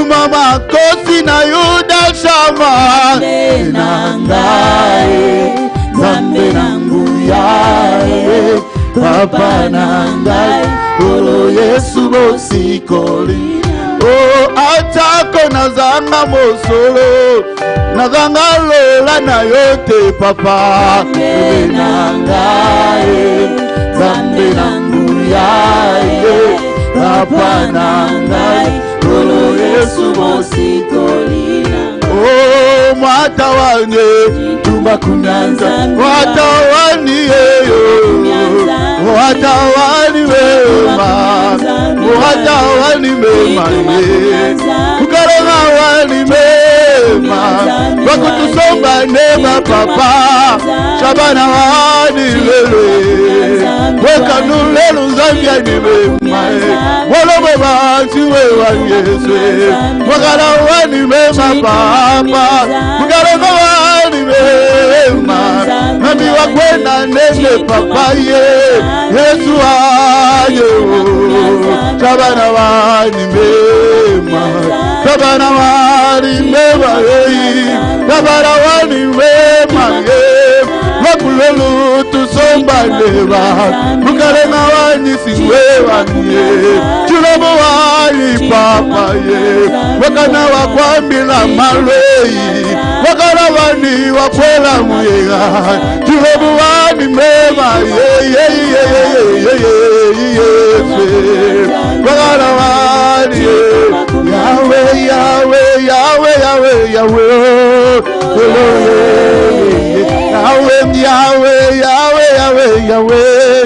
Kumama kosi na yuda shama Nangaye Zambe nanguyaye Papa nangaye Olo Yesu bosikoli Oh atako nazanga mosolo Nazanga lola na yote papa Nangaye Zambe nanguyaye Papa nangaye Olo Yesu bosikoli Oh mwatawane Tumba kunyanza Mwatawani yeyo Mwatawani wema Mwatawani mema Kukaronga wani mema Wakutusomba nema papa Shabana wani lele Weka nulelu zambia ni mema Wolobo bati wewa yeswe Wakala wani mema papa Kukaronga wani mema Nami wakwena nene papa ye Yesu aye Shabana wani mema Shabana wani mema Shabana wani mema Wakulelu tusomba leba Mukarema wani siwewa ye Chulobo wani papa ye Wakana wakwambila malweyi Wakana wani wakwela mwega Chulobo wani mema ye Wakana wani Yahweh Yahweh Yahweh Yahweh Yahweh Yahweh Yahweh Yahweh Yahweh Yahweh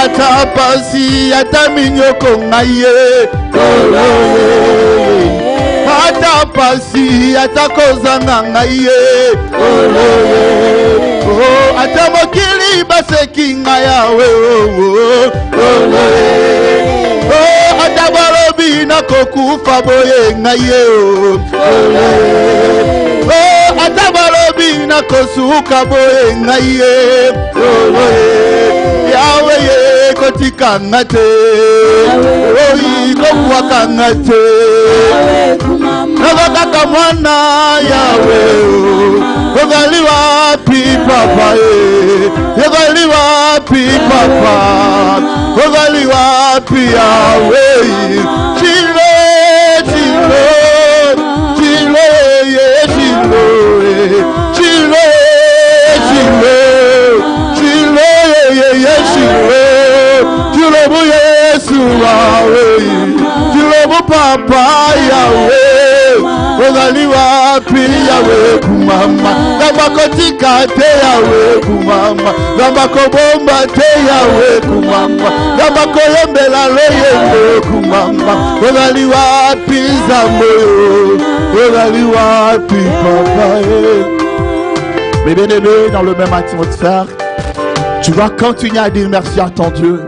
Ata pasi ata minyoko ngaye Ata pasi ata kozanga ngaye Ata mokili baseki ngayawe Ata balobi na kokufa boye ngaye Ata balobi na kosuka boye ngaye Yahweh kotika ngate Oyi kokuwaka ngate Nagotaka mwana Yahweh Yogali wapi papa Yogali wapi papa Yogali wapi Yahweh Chilo Chilo Chilo ye Chilo Chilo Chilo Chilo ye Chilo Chilo bu Yesu Yahweh Chilo bu papa Yahweh Yogali wapi Yahweh kumama Gambako tika te Yahweh kumama Gambako bomba te Yahweh kumama Gambako yembela lo yembe kumama Yogali wapi Zamoyo Yogali wapi papa Mais bien aimé, dans le même atmosphère, tu vas continuer à dire merci à ton Dieu.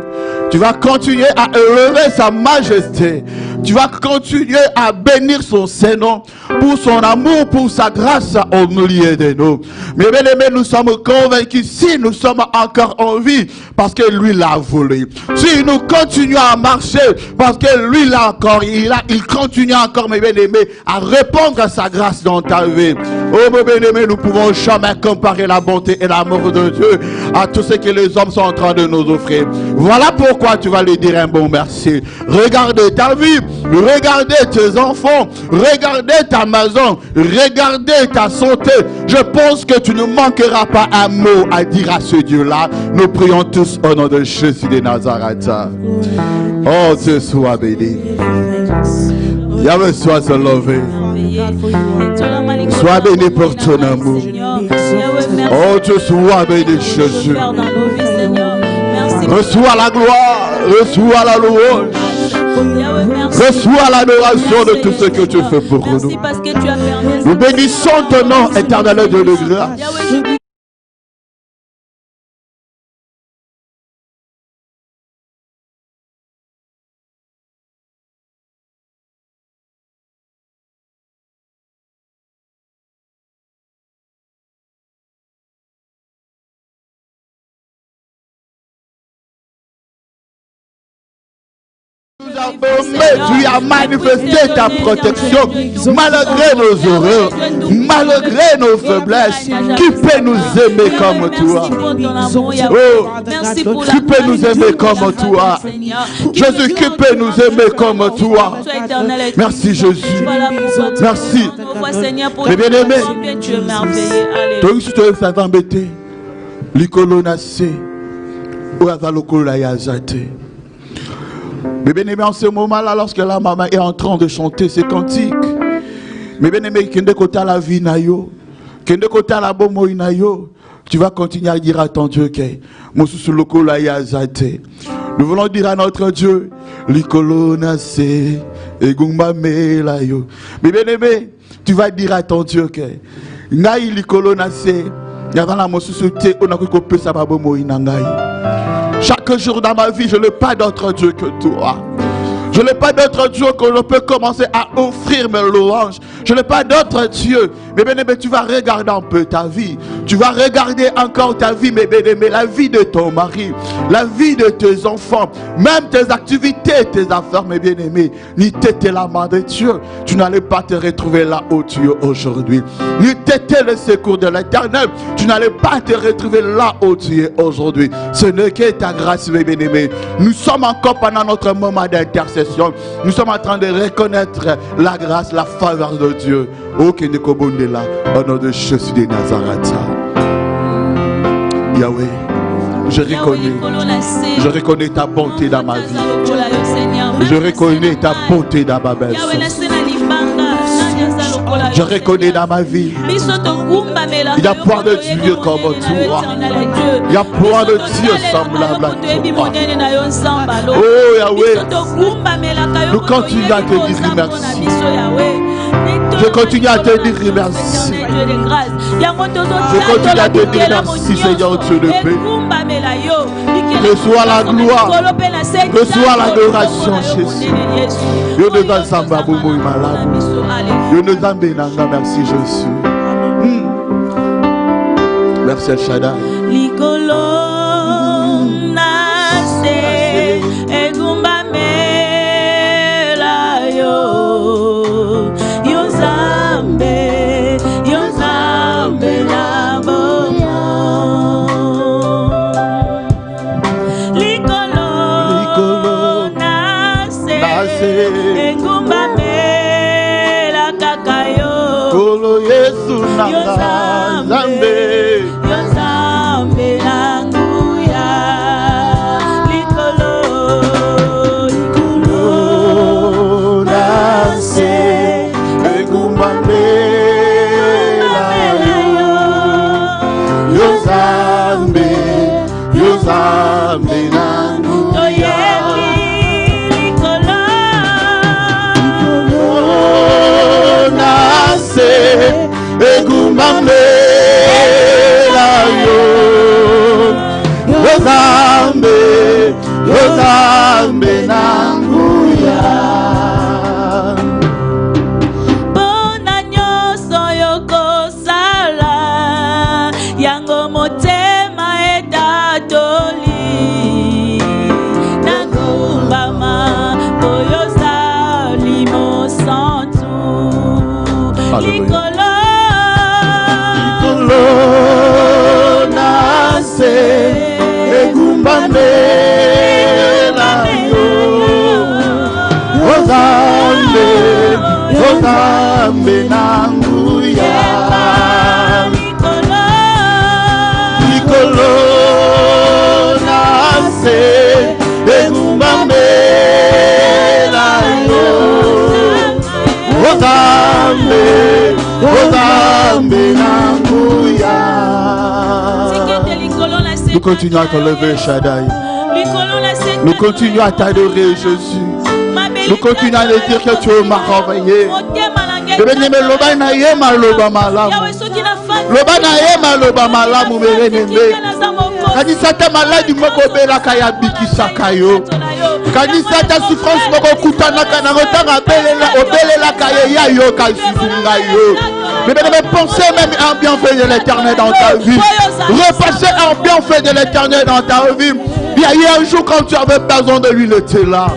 Tu vas continuer à élever sa majesté. Tu vas continuer à bénir son Saint-Nom pour son amour, pour sa grâce au milieu de nous. Mais bien aimés, nous sommes convaincus si nous sommes encore en vie parce que lui l'a voulu. Si nous continuons à marcher parce que lui l'a encore, il continue encore, mes bien aimés, à répondre à sa grâce dans ta vie. Oh mes bien aimés, nous pouvons jamais comparer la bonté et l'amour de Dieu à tout ce que les hommes sont en train de nous offrir. Voilà pourquoi tu vas lui dire un bon merci. Regardez ta vie, regardez tes enfants, regardez ta maison, regardez ta santé. Je pense que tu ne manqueras pas un mot à dire à ce Dieu-là. Nous prions tous au nom de Jésus de Nazareth. Oh, Dieu soit béni. Yahweh soit élevé. Sois béni pour ton amour. Oh, tu sois béni, Jésus. Reçois la gloire, reçois la louange, reçois l'adoration de tout ce que tu fais pour nous. Nous bénissons ton nom éternel de grâce. Tu as manifesté ta protection malgré nos horreurs, malgré nos faiblesses. Qui peut nous aimer comme toi? Oh, qui peut nous aimer comme toi? Jésus, qui peut nous aimer comme toi? Merci Jésus. Merci. Mais bien aimé, tu es embêté. Mais bien aimé, en ce moment-là, lorsque la maman est en train de chanter ses cantiques, mais bien aimé, kende kota la vie na yo, kende kota la bomo na yo, tu vas continuer à dire à ton Dieu que mosusu lokola ya zate. Nous voulons dire à notre Dieu, likolo na se egumba mela yo. Mais bien aimé, tu vas dire à ton Dieu que ngai likolo na se yavana mosusu te onako pe sa bomo ina ngai. Chaque jour dans ma vie, je n'ai pas d'autre Dieu que toi. Je n'ai pas d'autre Dieu que je peux commencer à offrir mes louanges. Je n'ai pas d'autre Dieu. Mais bien aimé, tu vas regarder un peu ta vie. Tu vas regarder encore ta vie, mais bien aimé, la vie de ton mari, la vie de tes enfants, même tes activités, tes affaires, mes bien aimés. Ni t'étais la main de Dieu, tu n'allais pas te retrouver là où tu es aujourd'hui. Ni t'étais le secours de l'Éternel, tu n'allais pas te retrouver là où tu es aujourd'hui. Ce n'est que ta grâce, mes bien aimés. Nous sommes encore pendant notre moment d'intercession. Nous sommes en train de reconnaître la grâce, la faveur de Dieu. Oh, Kenekobondela, au nom de Jésus de Nazareth. Yahweh, je reconnais ta bonté dans ma vie. Je reconnais ta bonté dans ma belle. Je reconnais dans ma vie, il y a point de Dieu comme toi. Il y a point de Dieu semblable à toi. Oh Yahweh, nous continuons à te dire merci. Je continue à te dire merci. Je continue à te dire merci, Seigneur Dieu de paix. Reçois la gloire, reçois l'adoration, Jésus. Yo ne va samba bomo malade. Yo ne zambe nanga, merci Jésus. Merci El Shaddai. Likolo nase egumba mela yo yo zambe na bomo. Likolo nase egumba mela kakayo Kolo Yesu nanga zambe. Yozambe nanguya bona nyoso yokosala yango motema etatoli nakumbama oyozali mosantu likolo nase egumbambe Yozambe nanguya Likolo nase egumbambe yo Yozambe nanguya. Nous continuons à te lever, Shaddai. Nous continuons à t'adorer, Jésus. Nous continuons à dire que tu m'as renvoyé. Loba na yema loba malamu. Loba na yema loba malamu mereneme. Kanisa ta maladi moko bela kaya bikisa kayo. Kanisa ta souffrance moko kutana kana rotanga obelela kaya ya yo kalsifunga yo. Mais pensez même un bienfait de l'Éternel dans ta vie. Repassez un bienfait de l'Éternel dans ta vie. Il y a eu un jour quand tu avais besoin de lui, il était là.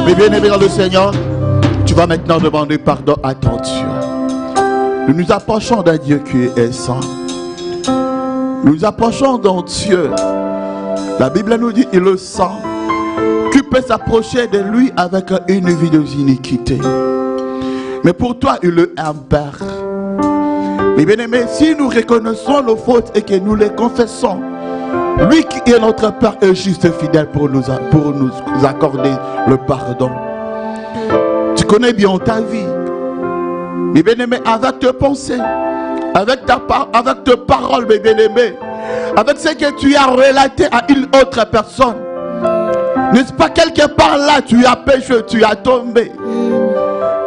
Mais bien aimé dans le Seigneur, tu vas maintenant demander pardon à ton Dieu. Nous nous approchons d'un Dieu qui est saint. Nous nous approchons d'un Dieu. La Bible nous dit, il est saint. Qui peut s'approcher de lui avec une vie d'iniquité? Mais pour toi, il est un Père. Mais bien aimé, si nous reconnaissons nos fautes et que nous les confessons, lui qui est notre Père est juste et fidèle pour nous accorder le pardon. Tu connais bien ta vie. Mais bien aimé, avec tes pensées, avec tes paroles, mes bien aimés, avec ce que tu as relaté à une autre personne, n'est-ce pas quelque part là, tu as péché, tu as tombé.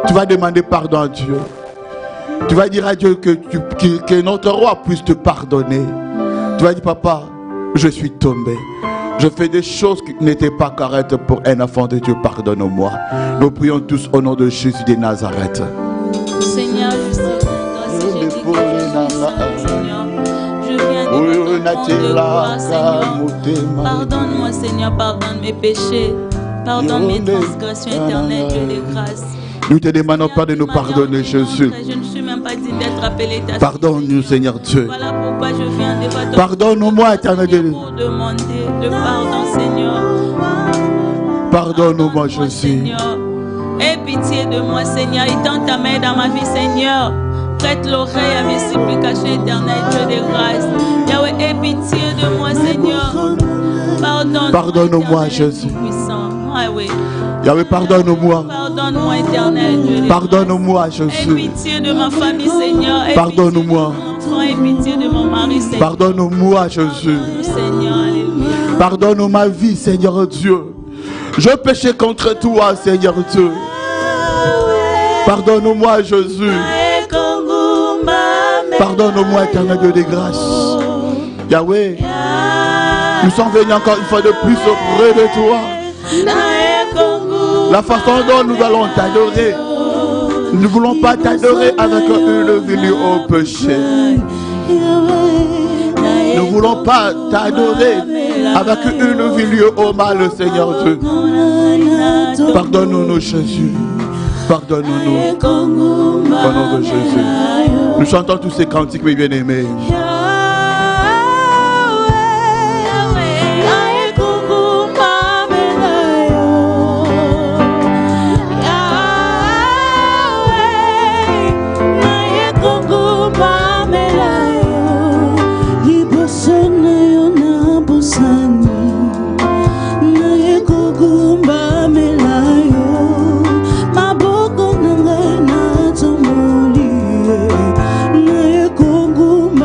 Tu vas demander pardon à Dieu. Tu vas dire à Dieu que notre roi puisse te pardonner. Tu vas dire, papa, je suis tombé. Je fais des choses qui n'étaient pas correctes pour un enfant de Dieu. Pardonne-moi. Nous prions tous au nom de Jésus de Nazareth. Seigneur, je sais grâce et je dis que je suis saint, Seigneur. Je viens devant ton trône de gloire, Seigneur. Pardonne-moi, Seigneur, pardonne mes péchés. Pardonne mes transgressions éternelles, Dieu de grâce. Nous te demandons pas de nous pardonner, Jésus. Je ne suis même pas digne d'être appelé ta fille. Pardonne-nous, Seigneur Dieu. Voilà pourquoi je viens devant toi. Pardonne-moi, éternel Dieu. Pour demander le pardon, Seigneur. Pardonne-moi, Jésus. Aie pitié de moi, Seigneur. Étends ta main dans ma vie, Seigneur. Prête l'oreille à mes supplications éternelles, Dieu de grâce. Yahweh, aie pitié de moi, Seigneur. Pardonne-moi, Jésus. Yahweh, pardonne-moi. Pardonne-moi, éternel Dieu. Pardonne-moi, Jésus. Aie pitié de ma famille, Seigneur. Pardonne-moi. Aie pitié de mon mari, Seigneur. Pardonne-moi, Jésus. Seigneur, alléluia. Pardonne ma vie, Seigneur Dieu. Je péchais contre toi, Seigneur Dieu. Pardonne-moi, Jésus. Pardonne-moi, éternel Dieu des grâces. Yahweh, nous sommes venus encore une fois de plus auprès de toi. La façon dont nous allons t'adorer, nous ne voulons pas t'adorer avec une vie au péché. Nous ne voulons pas t'adorer avec une vie liée au mal, Seigneur Dieu. Pardonne-nous, Jésus. Pardonne-nous. Au nom de Jésus. Nous chantons tous ces cantiques, mes bien-aimés.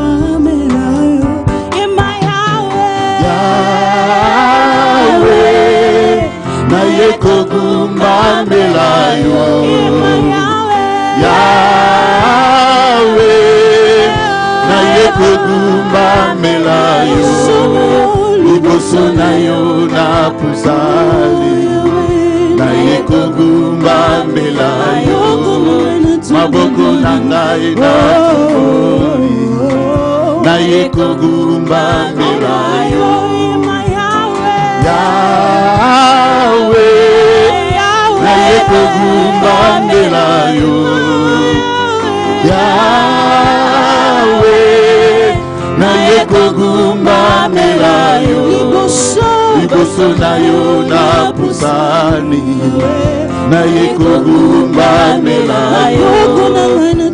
Mama kogumba melayo Yahweh na ye kogumba melayo liboso na yo na pusali na ye kogumba melayo maboko na ngai na tuboli na ye kogumba melayo Yahweh na ye kogumba melayo Yahweh na ye kogumba melayo liboso na yo na pusani na ye kogumba melayo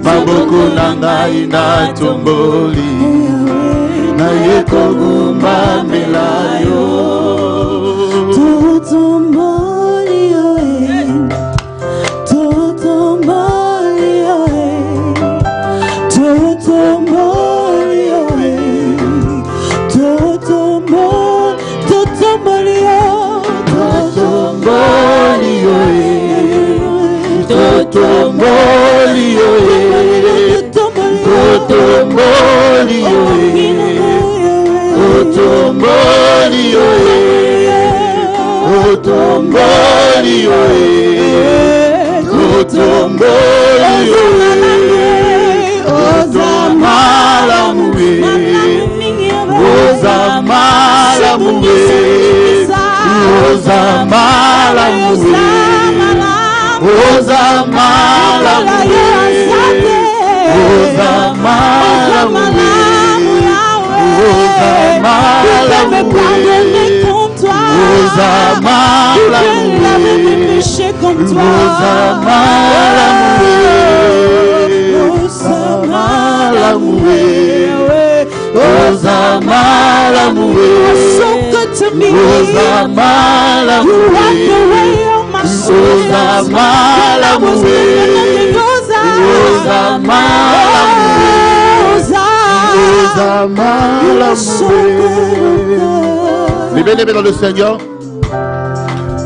maboko na ngai na tomboli na ye kogumba melayo Les bien-aimés dans le Seigneur,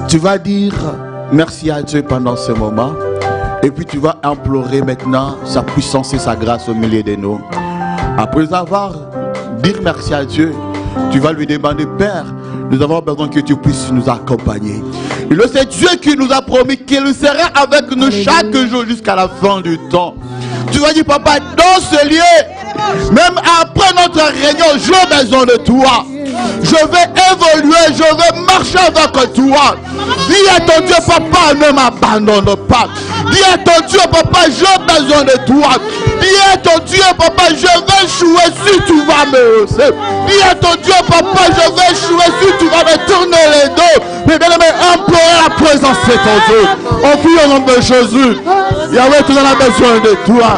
tu vas dire merci à Dieu pendant ce moment et puis tu vas implorer maintenant sa puissance et sa grâce au milieu de nous. Après avoir dit merci à Dieu, tu vas lui demander, Père, nous avons besoin que tu puisses nous accompagner. Et c'est Dieu qui nous a promis qu'il sera avec nous chaque jour jusqu'à la fin du temps. Tu vas dire, papa, dans ce lieu, même après notre réunion, j'ai besoin de toi. Je vais évoluer, je vais marcher avec toi. Dis à ton Dieu, papa, ne m'abandonne pas. Dis à ton Dieu, papa, j'ai besoin de toi. Dis à ton Dieu, papa, je vais jouer si tu vas me hausser. Dis à ton Dieu, papa, je vais jouer si tu vas me tourner les dos. Mais bien aimé, implorer la présence de ton Dieu. On prie au nom de Jésus. Yahweh, tu en as besoin de toi.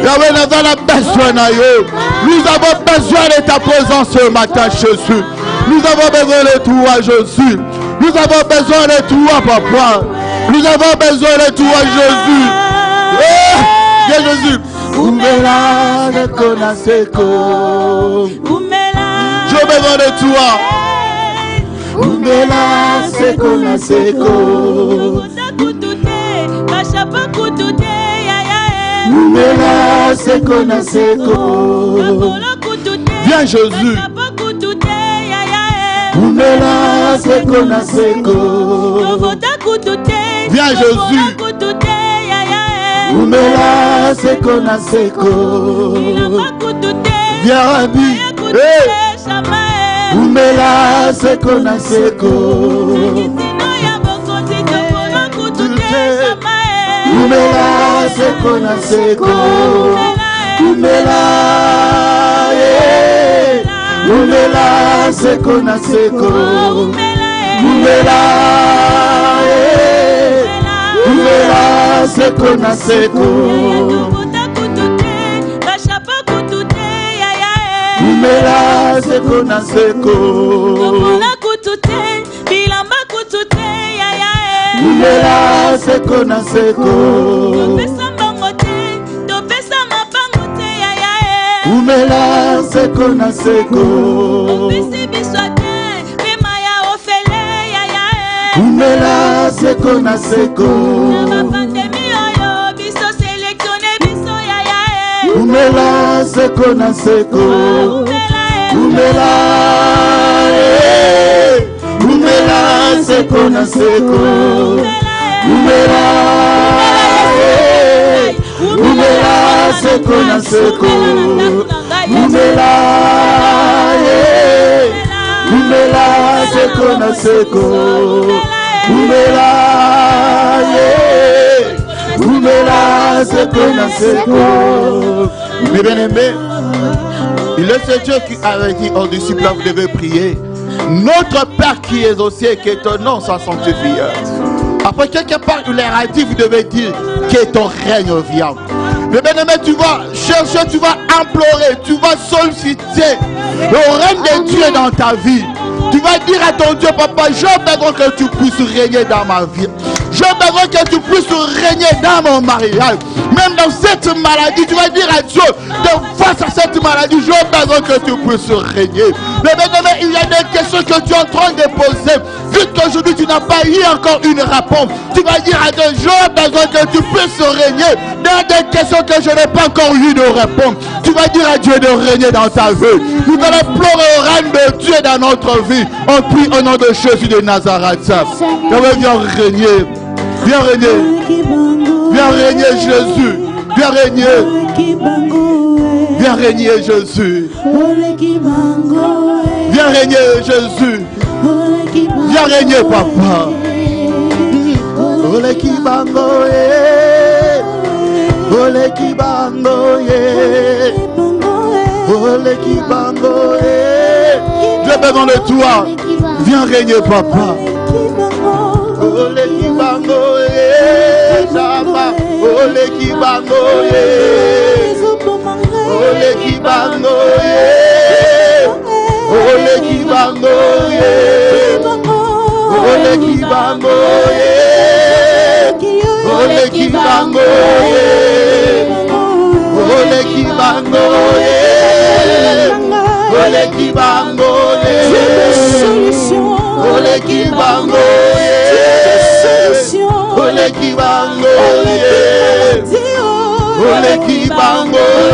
Yahweh, nous avons besoin de nous. Nous avons besoin de ta présence ce matin, Jésus. Nous avons besoin de toi, Jésus. Nous avons besoin de toi, papa. Nous avons besoin de toi, Jésus. Jésus. Umela de Konaseko. J'ai besoin de toi. Umela de Konaseko. Umela de Konaseko. Viens, Jésus. Umela de Konaseko. Viens, Jésus. Umela seko na seko. Viens Rabbi. Umela seko na seko. Umela seko na seko. Umela Umela seko na seko. Umela Umela seko na seko. Umela seko na seko. Umela seko na seko. Umela seko na seko. Umela seko na seko. Umela seko na seko. Umela seko na seko. Umela seko na seko. Umela seko na seko. Umela seko na seko. Mes bien-aimés, il est ce Dieu qui avait dit aux disciples, vous devez prier. Notre Père qui est au ciel, que ton nom soit sanctifié. Après quelque part, il leur a dit, vous devez dire que ton règne vienne. Mais bien aimé, tu vas chercher, tu vas implorer, tu vas solliciter le règne de Dieu dans ta vie. Tu vas dire à ton Dieu, papa, j'ai besoin que tu puisses régner dans ma vie. J'ai besoin que tu puisses régner dans mon mariage. Même dans cette maladie, tu vas dire à Dieu, face à cette maladie, j'ai besoin que tu puisses régner. Mais maintenant, il y a des questions que tu es en train de poser. Vu qu'aujourd'hui, tu n'as pas eu encore une réponse, tu vas dire à Dieu, j'ai besoin que tu puisses régner dans des questions que je n'ai pas encore eu de réponse. Tu vas dire à Dieu de régner dans ta vie. Nous allons pleurer au règne de Dieu dans notre vie. On prie au nom de Jésus de Nazareth. Viens régner. Viens régner. Viens régner Jésus. Viens régner. Viens régner Jésus. Viens régner Jésus. Viens régner papa. Ole kibango ye. Ole kibango ye. Ole kibango ye. J'ai besoin de toi. Viens régner papa. Ole kibango ye. Sama. Ole kibango ye. Ole kibango ye. Ole kibango ye. Ole kibango ye. Ole kibango ye. Ole kibango ye. Ole kibango ye. Ole kibango ye. Ole kibango ye. Ole kibango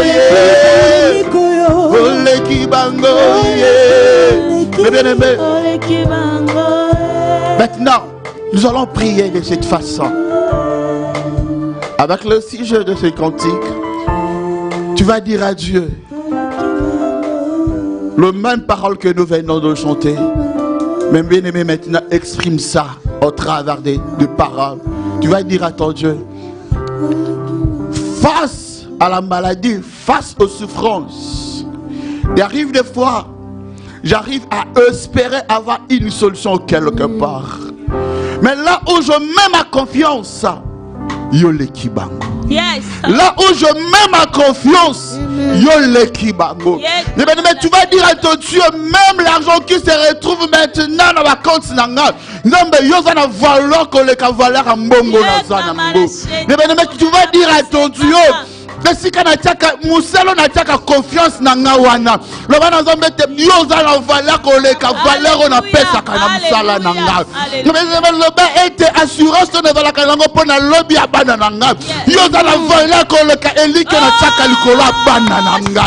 ye. Ole kibango ye. Mes bien-aimés, maintenant, nous allons prier de cette façon. Avec le sujet de ce cantique, tu vas dire à Dieu le même parole que nous venons de chanter. Mais bien-aimé, maintenant, exprime ça au travers des paroles. Tu vas dire à ton Dieu, face à la maladie, face aux souffrances, il arrive des fois, j'arrive à espérer avoir une solution quelque part. Mais là où je mets ma confiance, yo l'équibango. Yes. Là où je mets ma confiance, yo l'équibango. Mais tu vas dire à ton Dieu, même l'argent qui se retrouve maintenant dans ma compte nanga, non mais yo ça na valeur que le valeur en bongo na zana mbo. Mais tu vas dire à ton Dieu, si kana tchaka muselo na tchaka confiance nanga wana. Le bana nzambe te yo za na valeur que le valeur on appelle ça kana musala nanga. Mais le ba était assurance ne va la kanango pona lobby abana nanga. Yo za na valeur que le elike na tchaka likolo abana nanga.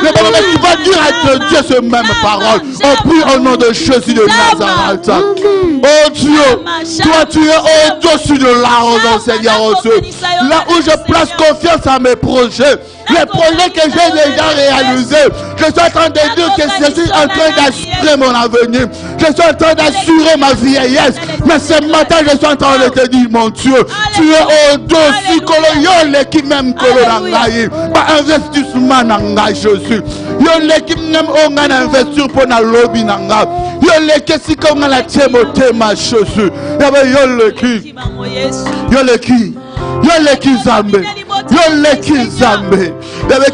Mais tu vas dire à Dieu ce même parole. On prie au nom de Jésus de Nazareth. Oh Dieu, toi tu es au-dessus de l'argent, Seigneur oh Dieu. Là où je place confiance à mes projets, les projets que j'ai déjà réalisés, je suis en train de dire que je suis en train d'assurer mon avenir. Je suis en train d'assurer ma vieillesse. Mais ce matin, je suis en train de te dire, mon Dieu, tu es au-dessus de l'équipe même que l'on pas investissement nanga Jésus. Yo l'équipe même on a investi pour na lobby nanga. Yo l'équipe si comme la ma Jésus. Yo l'équipe. Yo l'équipe. Yo l'équipe Zambé. Yo l'équipe Zambé.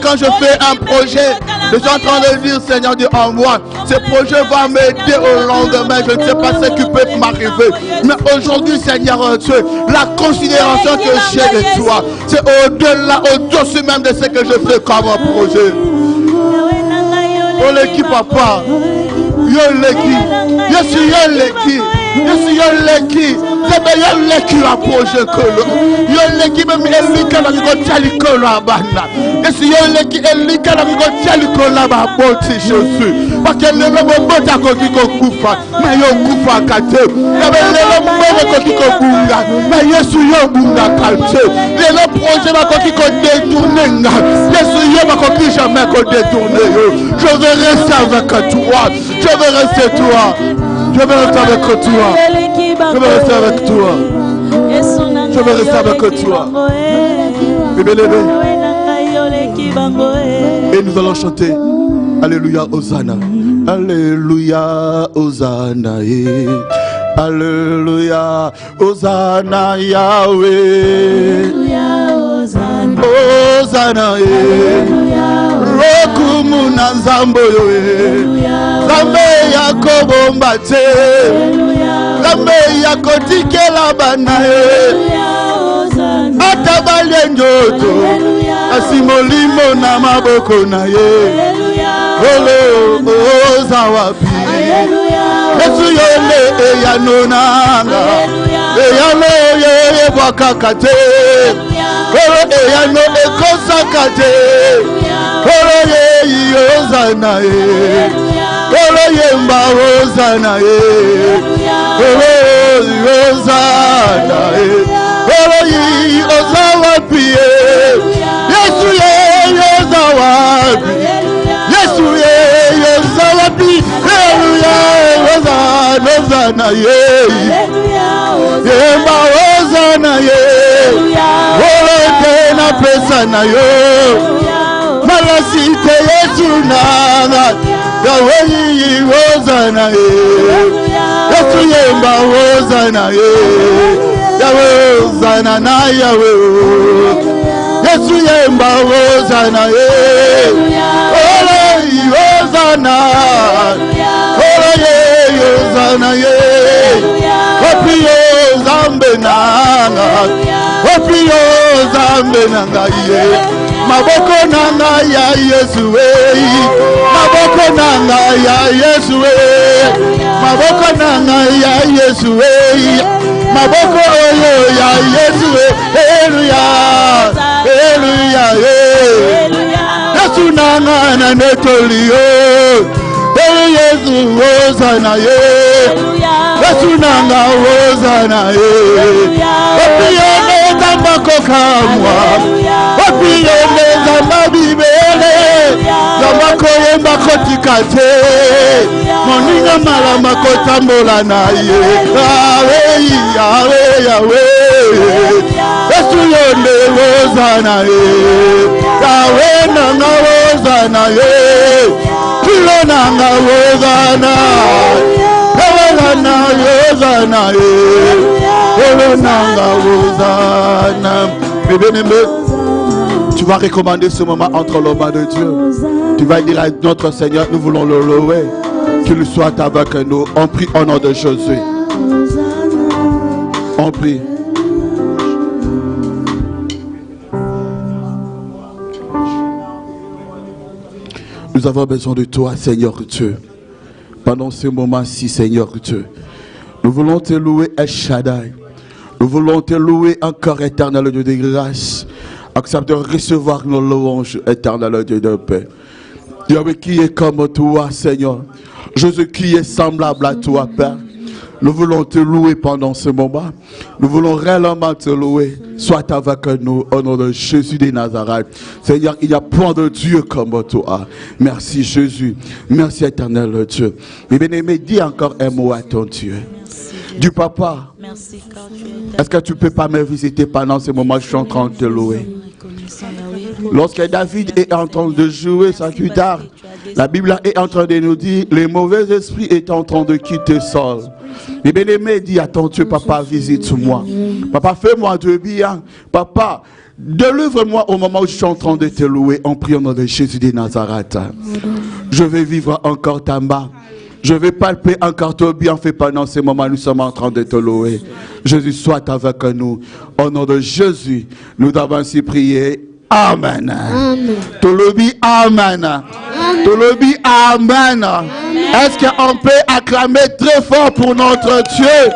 Quand je fais un projet, je suis en train de dire Seigneur Dieu en moi. Ce projet va m'aider au lendemain. Je ne sais pas ce qui peut m'arriver. Mais aujourd'hui Seigneur Dieu, la considération que j'ai de toi, c'est au-delà, au-dessus même de ce que je fais comme un projet. Yo l'équipe papa. Yo l'équipe. Yo suis yo l'équipe. Yesu yoleki. Zebe yoleki approche kolo. Yoleki même elika na ko tali kolo abana. Yesu yoleki elika na ko tali kolo aboti Jésus. Parce que le bota ko kiko kufa. Mais yo kufa kate. Le mbele ko kiko bunga. Mais Yesu yo bunga kalche. Le projet va ko kiko détourner. Yesu yo va ko jamais ko détourner. Je vais rester avec toi. Je vais rester toi. Je vais rester avec toi. Je vais rester avec toi. Je vais rester avec toi. Et nous allons chanter Alléluia, Hosanna. Alléluia, Hosanna. Alléluia, Hosanna, Yahweh. Hosanna. Rokumuna nzambo yoe. Zambe Yakobo mbate. Zambe yakotikela banae. Atabale njoto. Asimolimo na maboko na ye. Olo ozawapi. Yesu yole eyanonanga. Eyano ye bakakate. Olo eyano ekosakate. Olo ye Hosanna ye. Olo ye mba Hosanna ye. Olo Hosanna ye. Olo ye ozawapi ye. Yesu ye ozawapi. Yesu ye ozawapi. Hallelujah Hosanna ye. Ye mba Hosanna ye. Olo tena pesa na yo. Malasite Yesu nanga. Yahweh Hosanna ye. Yesu yemba Hosanna ye. Yahweh Hosanna na Yahweh. Yesu yemba Hosanna ye. Hosanna. Hosanna ye. Opio zambe nanga. Opio zambe nanga ye. Maboko nanga ya Yesu we. Maboko nanga ya Yesu we. Maboko nanga ya Yesu we. Maboko oyo ya Yesu we. Hallelujah. Hallelujah. Yesu nanga na netolio. Yesu Hosanna ye. Yesu nanga Hosanna ye. Opiyone zambako kamwa. Opiyone zambabibele. Zambako yemba kotikate. Moninga malama kotambola na ye. Yahweh, Yahweh, Yahweh. Yesu yonde Hosanna ye. Yahweh nanga Hosanna ye. Kilo nanga Hosanna. Hosanna, Hosanna ye. Nanga Hosanna. Mes bien-aimés, tu vas recommander ce moment entre les mains de Dieu. Tu vas dire à notre Seigneur, nous voulons le louer. Qu'il soit avec nous. On prie au nom de Jésus. On prie. Nous avons besoin de toi, Seigneur Dieu. Pendant ce moment-ci, Seigneur Dieu, nous voulons te louer, El Shaddai. Nous voulons te louer encore, éternel Dieu de grâce. Accepte de recevoir nos louanges, éternel Dieu de paix. Yahweh, qui est comme toi, Seigneur. Jésus, qui est semblable à toi, Père. Nous voulons te louer pendant ce moment. Nous voulons réellement te louer. Sois avec nous au nom de Jésus de Nazareth. Seigneur, il n'y a point de Dieu comme toi. Merci Jésus. Merci éternel Dieu. Mais bien-aimé, dis encore un mot à ton Dieu. Du papa. Merci, est-ce que tu ne peux pas me visiter pendant ce moment? Je suis en train de te louer. Lorsque David est en train de jouer sa guitare, la Bible est en train de nous dire, les mauvais esprits est en train de quitter Saul. Mais bien-aimé, dis à ton Dieu, papa, visite-moi. Papa, fais-moi de bien. Papa, délivre-moi au moment où je suis en train de te louer en priant dans le Jésus de Nazareth. Je vais vivre encore ta main. Je vais palper encore ton bienfait pendant ce moment. Nous sommes en train de te louer. Jésus soit avec nous. Au nom de Jésus, nous avons ainsi prié. Amen. Amen. Amen. To lobby Amen. Est-ce qu'on peut acclamer très fort pour notre Dieu?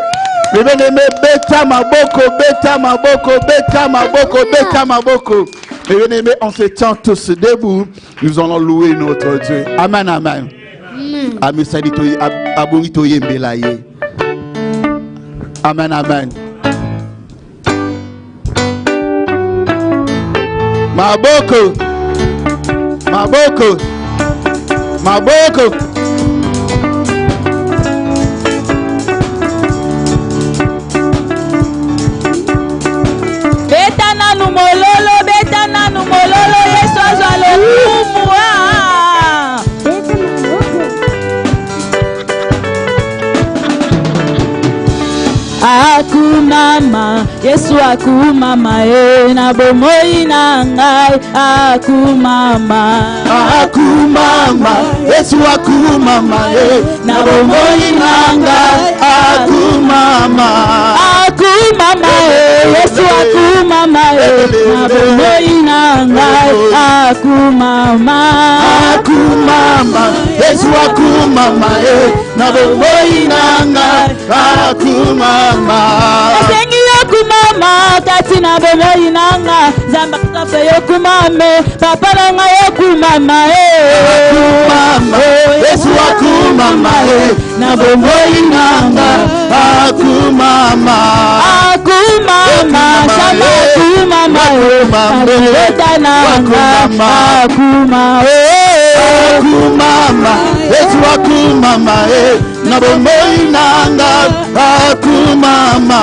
Les bien-aimés, beta maboko, beta maboko, beta maboko, beta maboko. Les bien-aimés, on se tient tous debout. Nous allons louer notre Dieu. Amen, amen. Amen, amen, amen. Maboko, maboko, maboko. Betana nu mololo, Yesu azwalo kumwa. Akumama, Yesu akumama, na bomoi na ngai, akumama. Akumama, Yesu akumama, na bomoi na ngai, akumama. Akumama, Yesu akumama, na bomoi na ngai, akumama. Akumama, Yesu akumama, na bomoi na ngai, akumama. Esengi yokumama, kati na bomoi na ngai, Zamba kafe yokumame, papa na ngai yokumama. Akumama, Yesu akumama, na bomoi na ngai, akumama. Akumama, sama akumama, akumeta na ngai, akumama. Akumama, Yesu akumama, na bomoi na ngai, akumama.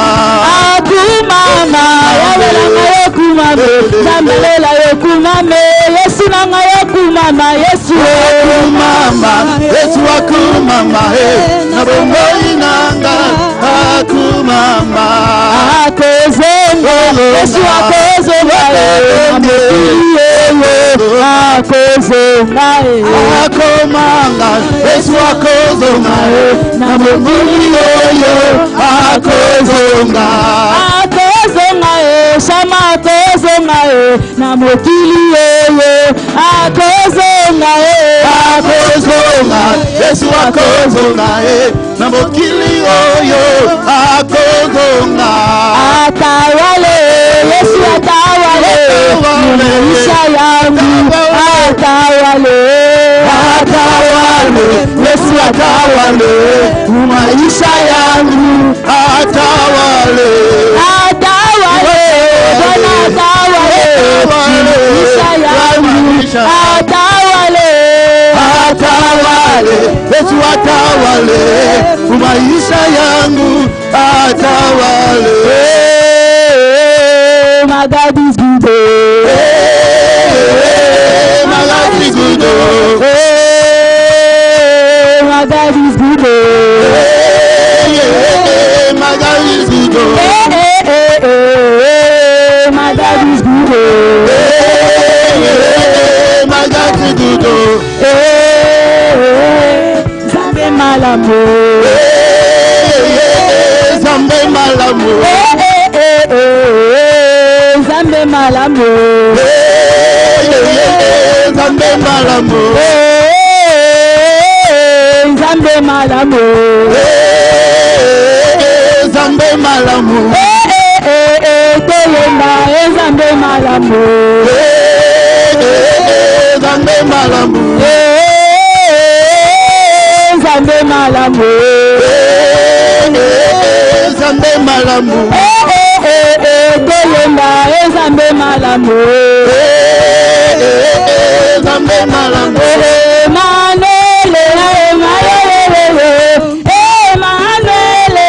Akumama, yabela ngai yokumame, zambelela yokumame, Yesu na ngai yokumama, Yesu. Akumama, Yesu akumama, na bomoi na ngai, akumama. Akozonga, Yesu akozonga, akozonga, akomanga, Yesu akozonga, na bomoi yo, akozonga. Akozonga, sama akozonga, na mokili yo, akozonga, akozonga, Yesu akozonga, na mokili yo, akozonga. Atawale, Yesu atawale, maisha yangu, atawale, Atawale, Yesu atawale, maisha yangu, atawale. atawale, Bwana atawale, maisha yangu, atawale, Atawale, Yesu atawale, maisha yangu, atawale. My God is good. My God is good. My God is good. My God is good. My God is good. My God is good. Zambe malamu. Zambe malamu. Zambe malamu. Zambe malamu. Zambe malamu. Zambe malamu. Toyenda Zambe malamu. Zambe malamu. Zambe malamu. Zambe malamu. Toyenda Zambe malamu. Zambe malamu. Manele, Manele, Manele,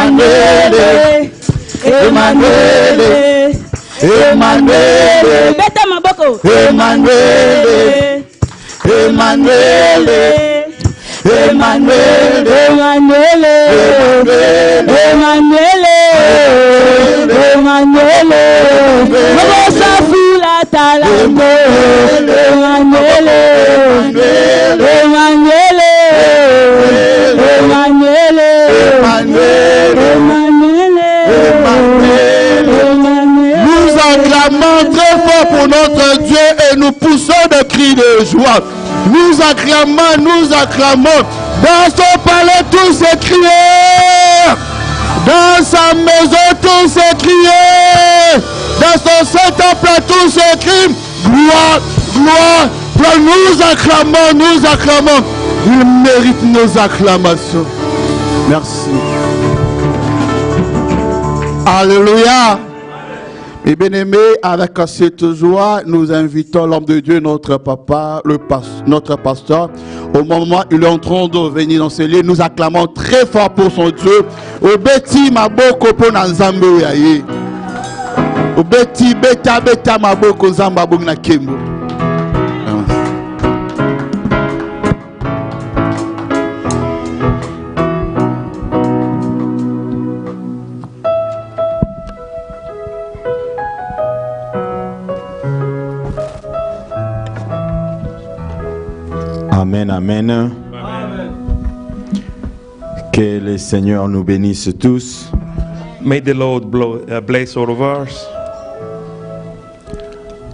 Emmanuel, Emmanuel, Emmanuel, Beta maboko. Emmanuel, Emmanuel, Emmanuel, Emmanuel, Emmanuel, Emmanuel, Mobo Safula Talambo, Emmanuel, Emmanuel, Emmanuel, Emmanuel. Nous acclamons très fort pour notre Dieu et nous poussons des cris de joie. Nous acclamons. Dans son palais, tous s'écrier. Dans sa maison, tous s'écrier. Dans son Saint-Temple, tous s'écrier. Gloire, gloire, gloire. Nous acclamons. Il mérite nos acclamations. Merci. Alléluia. Et bien aimé, avec cette joie, nous invitons l'homme de Dieu, notre papa, notre pasteur. Au moment où il est en train de venir dans ce lieu, nous acclamons très fort pour son Dieu. Obeti maboko po na nzambe yaye. Obeti beta maboko nzamba bong na kembo. Amen, amen. Amen. Que le Seigneur nous bénisse tous. May the Lord bless all of us.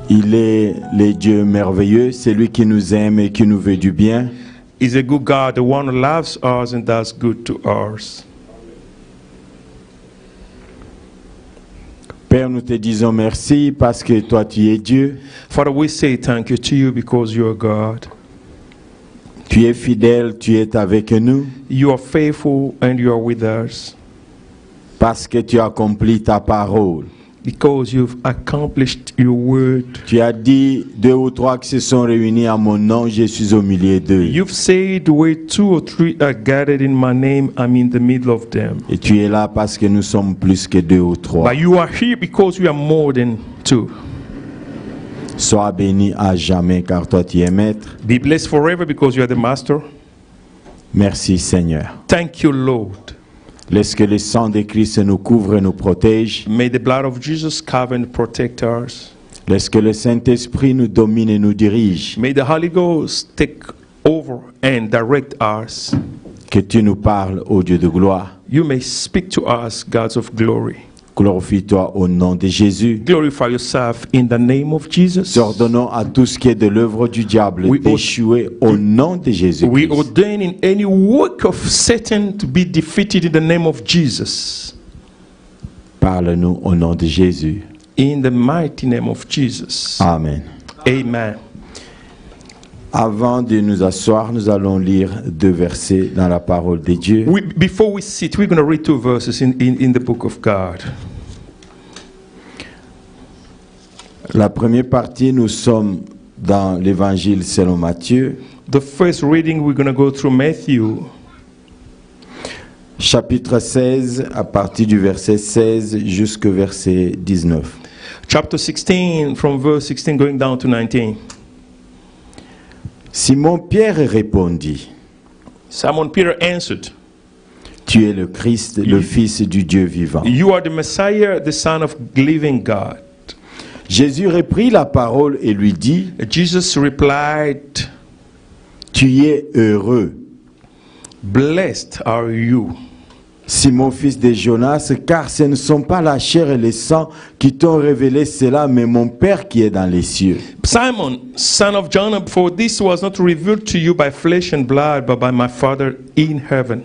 Il est le Dieu merveilleux, c'est lui qui nous aime et qui nous veut du bien. He's a good God, the one who loves us and does good to us. Père, nous te disons merci parce que toi tu es Dieu. Father, we say thank you to you because you are God. Tu es fidèle, tu es avec nous. You are faithful and you are with us. Parce que tu as accompli ta parole. Because you've accomplished your word. Tu as dit 2 ou 3 qui se sont réunis à mon nom, je suis au milieu d'eux. You've said where 2 or 3 are gathered in my name, I'm in the middle of them. Et tu es là parce que nous sommes plus que 2 ou 3. But you are here because we are more than 2. Sois béni à jamais car toi tu es maître. Be blessed forever because you are the master. Merci Seigneur. Thank you, Lord. Laisse que le sang de Christ nous couvre et nous protège. May the blood of Jesus cover and protect us. Laisse que le Saint-Esprit nous domine et nous dirige. May the Holy Ghost take over and direct us. Que tu nous parles, ô Dieu de gloire. You may speak to us, gods of glory. Glorifie-toi au nom de Jésus. Glorify yourself in the name of Jesus. Nous ordonnons à tout ce qui est de l'œuvre du diable d'échouer au nom de Jésus. We ordain in any work of Satan to be defeated in the name of Jesus. Parle-nous au nom de Jésus. In the mighty name of Jesus. Amen. Amen. Avant de nous asseoir, nous allons lire 2 versets dans la parole de Dieu. Before we sit, we're going to read 2 verses in the book of God. La première partie, nous sommes dans l'évangile selon Matthieu. The first reading, we're going to go through Matthew. Chapitre 16, à partir du verset 16 jusqu'au verset 19. Chapter 16, from verse 16 going down to 19. Simon-Pierre répondit. Simon Peter answered, Tu es le Christ, le Fils du Dieu vivant. You are the Messiah, the Son of living God. Jésus reprit la parole et lui dit, Jesus replied, Tu es heureux, Blessed are you, Simon, fils de Jonas, car ce ne sont pas la chair et le sang qui t'ont révélé cela, mais mon Père qui est dans les cieux. Simon, son of John, for this was not revealed to you by flesh and blood, but by my Father in heaven.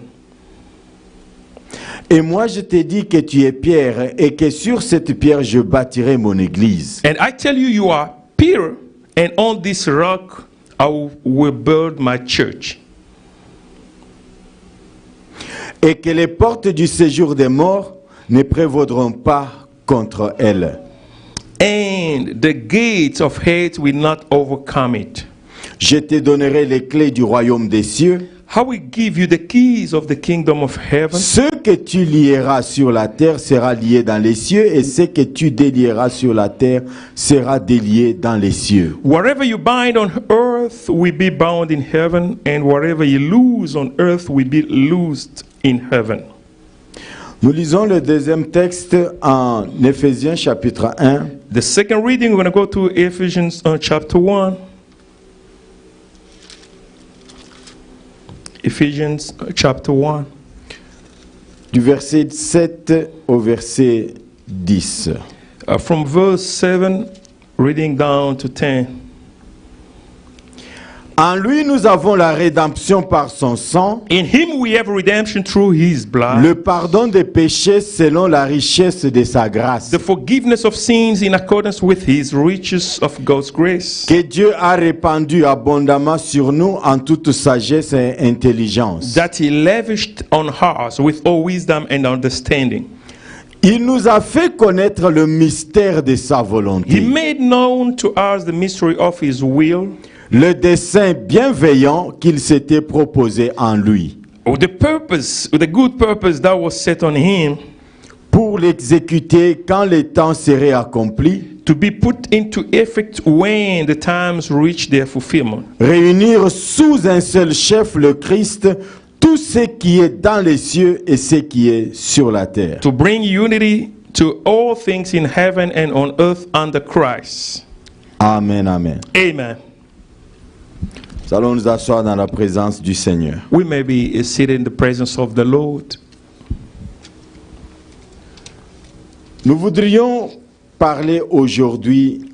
Et moi je t'ai dit que tu es Pierre, et que sur cette pierre je bâtirai mon église. And I tell you, you are Peter, and on this rock I will build my church. Et que les portes du séjour des morts ne prévaudront pas contre elle. And the gates of hate will not overcome it. Je te donnerai les clés du royaume des cieux. I will give you the keys of the kingdom of heaven. Ce que tu lieras sur la terre sera lié dans les cieux, et ce que tu délieras sur la terre sera délié dans les cieux. Whatever you bind on earth will be bound in heaven, and whatever you loose on earth will be loosed in heaven. Nous lisons le deuxième texte en Éphésiens chapitre 1. The second reading, we're going to go to Ephesians chapter 1. Ephesians chapter 1. Du verset 7 au verset 10. From verse 7, reading down to 10. En lui, nous avons la rédemption par son sang, In him we have redemption through his blood, le pardon des péchés selon la richesse de sa grâce, the forgiveness of sins in accordance with his riches of God's grace, que Dieu a répandu abondamment sur nous en toute sagesse et intelligence. that he lavished on us with all wisdom and understanding. Il nous a fait connaître le mystère de sa He volonté, made known to us the mystery of his will, le dessein bienveillant qu'il s'était proposé en lui, the purpose, the good purpose that was set on him pour l'exécuter quand le temps serait accompli, to be put into effect when the times reach their fulfillment. réunir sous un seul chef, le Christ, tout ce qui est dans les cieux et ce qui est sur la terre. To bring unity to all things in heaven and on earth under Christ. Amen, amen. Amen. Nous allons nous asseoir dans la présence du Seigneur. We may be seated in the presence of the Lord. Nous voudrions parler aujourd'hui,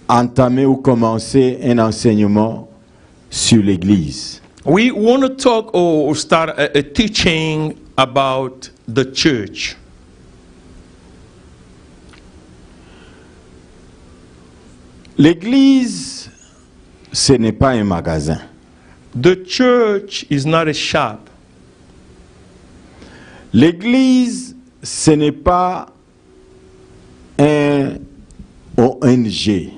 entamer ou commencer un enseignement sur l'Église. We want to talk or start a teaching about the church. L'Église, ce n'est pas un magasin. The church is not a shop. L'Église, ce n'est pas un ONG.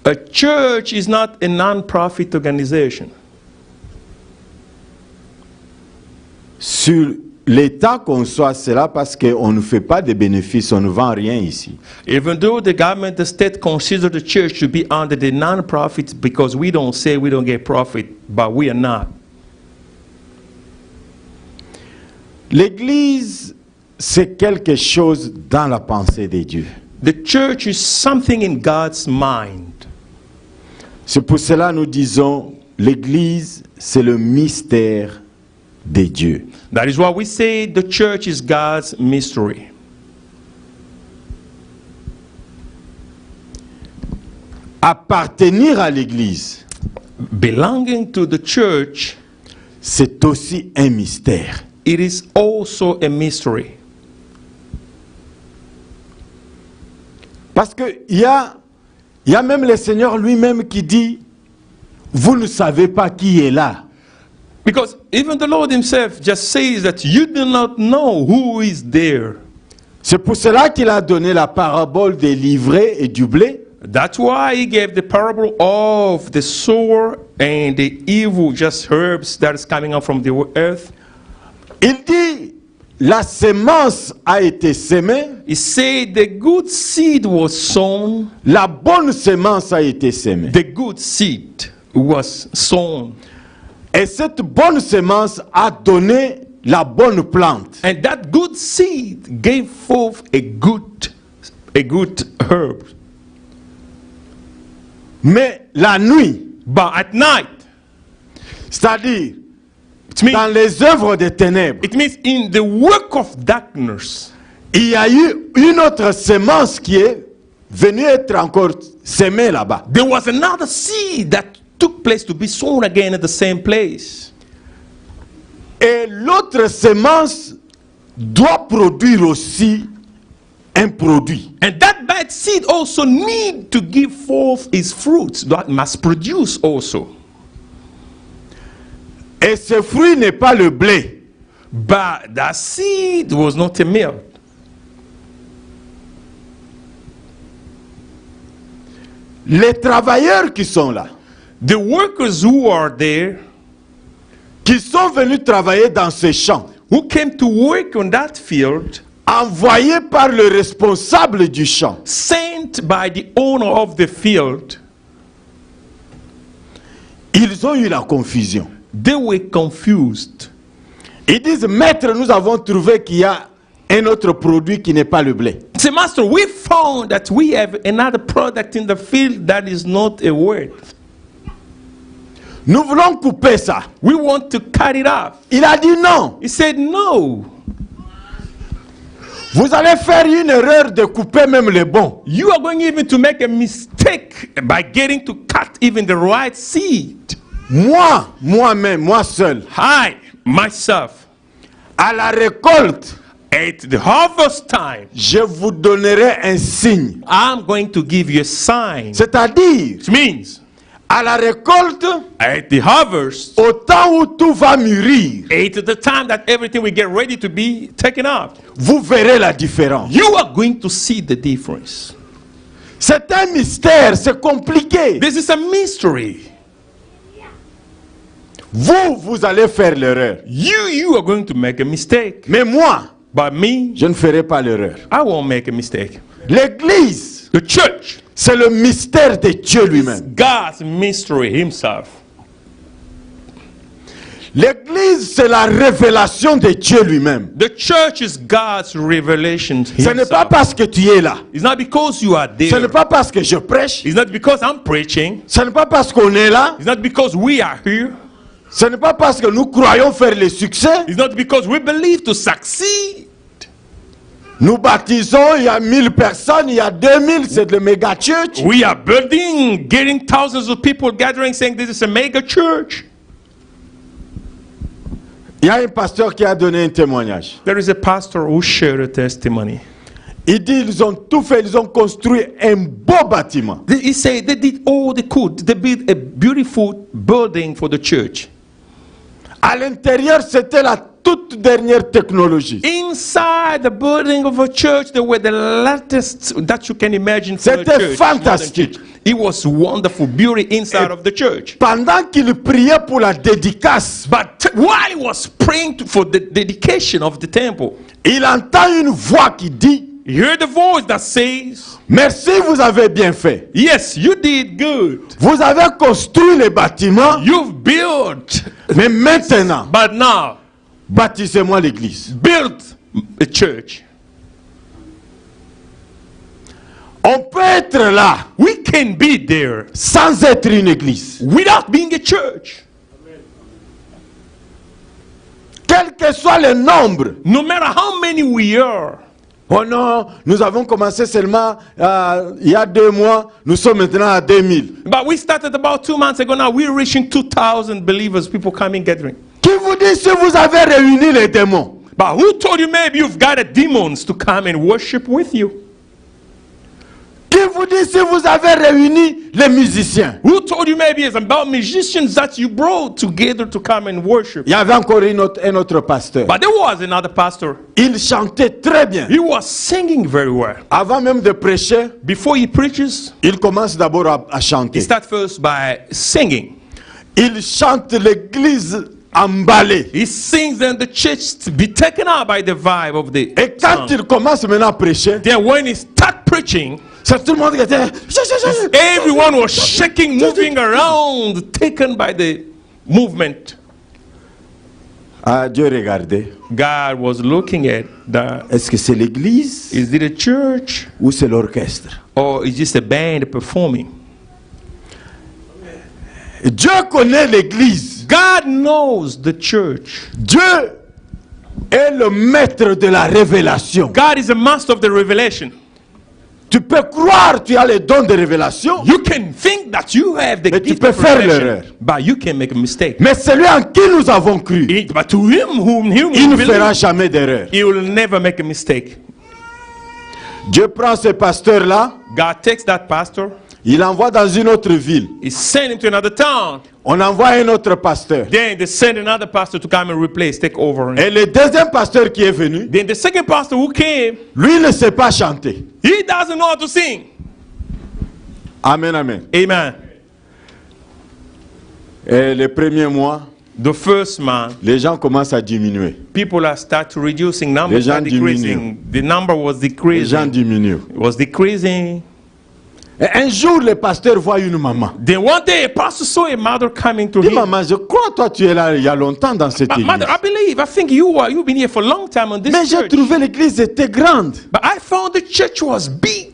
A church is not a non-profit organization. Sur l'État conçoit cela parce qu'on ne fait pas de bénéfices, on ne vend rien ici. Even though the government, the state consider the church to be under the non-profit because we don't say we don't get profit, but we are not. L'Église, c'est quelque chose dans la pensée de Dieu. The church is something in God's mind. C'est pour cela que nous disons, l'Église, c'est le mystère de Dieu. That is why we say the church is God's mystery. Appartenir à l'Église, Belonging to the church, c'est aussi un mystère. it is also a mystery. Parce qu'il y a même le Seigneur lui-même qui dit, vous ne savez pas qui est là. Because even the Lord himself just says that you do not know who is there. C'est pour cela qu'il a donné la parabole des livrets et du blé. That's why he gave the parable of the sower and the evil just herbs that is coming out from the earth. Il dit, la semence a été semée, He said the good seed was sown. la bonne semence a été semée. The good seed was sown. Et cette bonne semence a donné la bonne plante. And that good seed gave forth a good herb. Mais la nuit, But at night, c'est-à-dire it means, dans les œuvres des ténèbres, it means in the work of darkness, il y a eu une autre semence qui est venue être encore semée là-bas. there was another seed that took place to be sown again at the same place. Et l'autre semence doit produire aussi un produit. And that bad seed also need to give forth its fruits that must produce also. Et ce fruit n'est pas le blé. But that seed was not a milk. Les travailleurs qui sont là, The workers who are there, qui sont venus travailler dans ces champs, who came to work on that field, envoyés par le responsable du champ. sent by the owner of the field, Ils ont eu la confusion. they were confused. Ils disent, maître, nous avons trouvé qu'il y a un autre produit qui n'est pas le blé. Say, Master, we found that we have another product in the field that is not a word. Nous voulons couper ça. We want to cut it off. Il a dit non. He said, no. Vous allez faire une erreur de couper même les bons. You are going even to make a mistake by getting to cut even the right seed. Moi-même, moi seul, I, myself, à la récolte, at the harvest time, je vous donnerai un signe. I'm going to give you a sign. C'est-à-dire, Which means, à la récolte, at the harvest, au temps où tout va mûrir, at the time that everything will get ready to be taken up, vous verrez la différence. you are going to see the difference. C'est un mystère, c'est compliqué. This is a mystery. Vous allez faire l'erreur. You are going to make a mistake. Mais moi, But me, je ne ferai pas l'erreur. I won't make a mistake. L'église, The church, c'est le mystère de Dieu lui-même. God's mystery himself. L'église, c'est la révélation de Dieu lui-même. The church is God's revelation Ce n'est pas himself. parce que tu es là. It's not because you are Ce there. n'est pas parce que je prêche. It's not because I'm preaching. Ce n'est pas parce qu'on est là. It's not because we are here. Ce n'est pas parce que nous croyons faire le succès. It's not because we believe to succeed. Nous baptisons, il y a 1000 personnes, il y a 2000, c'est le méga church. We are building, getting thousands of people gathering, saying this is a mega church. Il y a un pasteur qui a donné un témoignage. There is a pastor who shared a testimony. Il dit, ils ont tout fait, ils ont construit un beau bâtiment. He said they did all they could. They built a beautiful building for the church. À l'intérieur, c'était la toute dernière technologie. Inside the building of a church, there were the latest that you can imagine for a C'était church. fantastique. It was wonderful beauty inside of the church. Pendant qu'il priait pour la dédicace, But while he was praying for the dedication of the temple, il entend une voix qui dit, he heard the voice that says, merci, vous avez bien fait. yes, you did good. Vous avez construit les bâtiments, You've built, mais maintenant, but now bâtissez-moi l'église. build a church. On peut être là We can be there sans être une église. without being a church. Quel que soit le nombre. No matter how many we are. Oh non, nous avons commencé seulement il y a 2 mois, nous sommes maintenant à 2000. But we started about 2 months ago now. We're reaching 2,000 believers, people coming, gathering. Qui vous dit si vous avez réuni les démons? But who told you maybe you've got a demons to come and worship with you? Qui vous dit si vous avez réuni les musiciens? Who told you maybe it's about musicians that you brought together to come and worship? Il y avait encore un autre pasteur. But there was another pastor. Il chantait très bien. He was singing very well. Avant même de prêcher, Before he preaches, il commence d'abord à he chanter. starts first by singing. Il chante l'église emballée. He sings and the church to be taken out by the vibe of the Et quand song. il commence maintenant à prêcher, Then when he start preaching, c'est tout le monde qui était... everyone was shaking, moving around, taken by the movement. Ah, Dieu regardait. God was looking at that. Est-ce que c'est l'église Is it a church ou c'est l'orchestre? or is just a band performing? Dieu connaît l'église. God knows the church. Dieu est le maître de la révélation. God is a master of the revelation. Tu peux croire tu as les dons de révélation, You can think that you have the mais tu gift peux of faire revelation, l'erreur. but you can make a mistake. Mais celui en qui nous avons cru, But to him whom il we ne fera believe, jamais d'erreur. he will never make a mistake. Dieu prend ce pasteur-là, God takes that pastor, il l'envoie dans une autre ville. he sends him to another town. On envoie un autre pasteur. Then they send another pastor to come and replace, take over. Et le deuxième pasteur qui est venu, Then the second pastor who came, lui ne sait pas chanter. he doesn't know how to sing. Amen, amen. Amen. Et le premier mois, The first man, les gens commencent à diminuer. people are start to reducing numbers, Les gens are decreasing. The number was Les gens decreasing. diminuent. It was decreasing. Et un jour, le pasteur voit une maman. Then one day, a pastor saw a mother coming to Il dit, him. maman, je crois toi tu es là il y a longtemps dans cette église. Mother, I believe, I think you've been here for a long time on this Mais j'ai church. trouvé l'église était grande. But I found the church was big.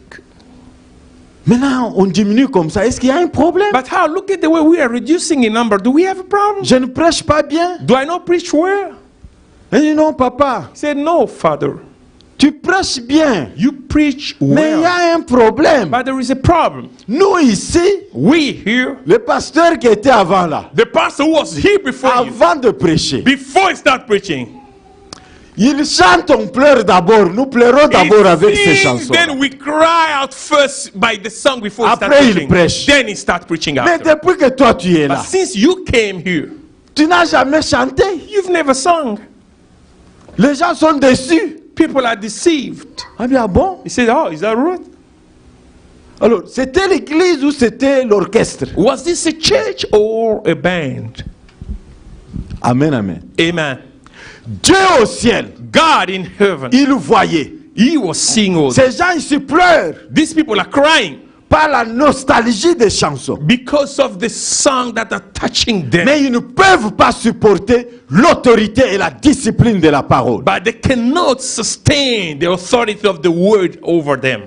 Maintenant, on diminue comme ça. Est-ce qu'il y a un problème? But how? Look at the way we are reducing in number. Do we have a problem? Je ne prêche pas bien. Do I not preach well? Il dit, non, papa, He said, no, Father. tu prêches bien. You preach Mais il y well. a un problème. But there is a problem. Nous ici, We here, le pasteur qui était avant là, the pastor who was here before you, avant de prêcher, before he start preaching, il chante, on pleure d'abord. Nous pleurons d'abord he avec ces sings, chansons. then we cry out first by the song before he start Après, il preaching. prêche. Then he start preaching Mais after. depuis que toi tu es But là, since you came here, tu n'as jamais chanté. you've never sung. Les gens sont déçus. People are deceived. Ah bien bon? He said, oh, is that right? Alors, c'était l'église ou c'était l'orchestre? Was this a church or a band? Amen, amen. Amen. Dieu au ciel, God in heaven, il voyait. he was seeing all this. Ces gens ici pleurent These people are crying par la nostalgie des chansons. because of the song that are touching them. Mais ils ne peuvent pas supporter l'autorité et la discipline de la parole. But they cannot sustain the authority of the word over them.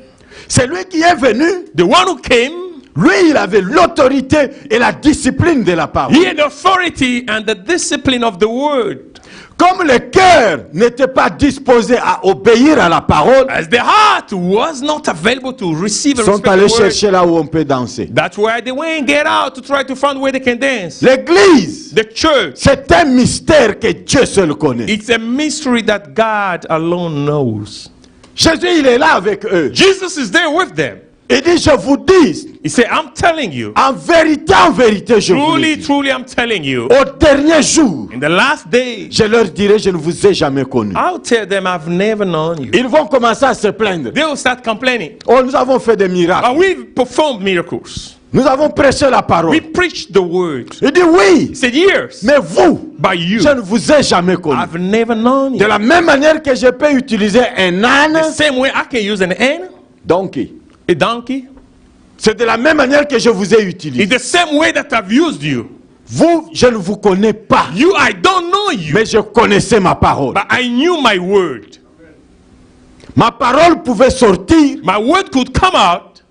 C'est lui qui est venu, The one who came, lui il avait l'autorité et la discipline de la parole. he had the authority and the discipline of the word. Comme le cœur n'était pas disposé à obéir à la parole, As the heart was not available to receive ils and sont respect allés the word, chercher là où on peut danser. that's why they went and get out to try to find where they can dance. L'église, The church, c'est un mystère que Dieu seul connaît. it's a mystery that God alone knows. Jésus, il est là avec eux. Jesus is there with them. Il dit, je vous dis, He said, I'm telling you, en vérité, je vous le truly, dis. truly, I'm telling you, Au dernier jour, in the last days, je leur dirai, je ne vous ai jamais connu. I'll tell them I've never known you. Ils vont commencer à se plaindre. They will start complaining. Oh, nous avons fait des miracles. We've performed miracles. Nous avons prêché la parole. We preached the word. Il dit, oui, He said, yes, mais vous, by you, je ne vous ai jamais connu. I've never known De you. la même manière que je peux utiliser un âne, The same way I can use an ant, donkey. a donkey, C'est de la même manière que je vous ai in utilisé. the same way that I've used you. Vous, je ne vous connais pas, You, I don't know you, mais je connaissais ma parole. but I knew my word. Ma parole pouvait sortir, My word could come out,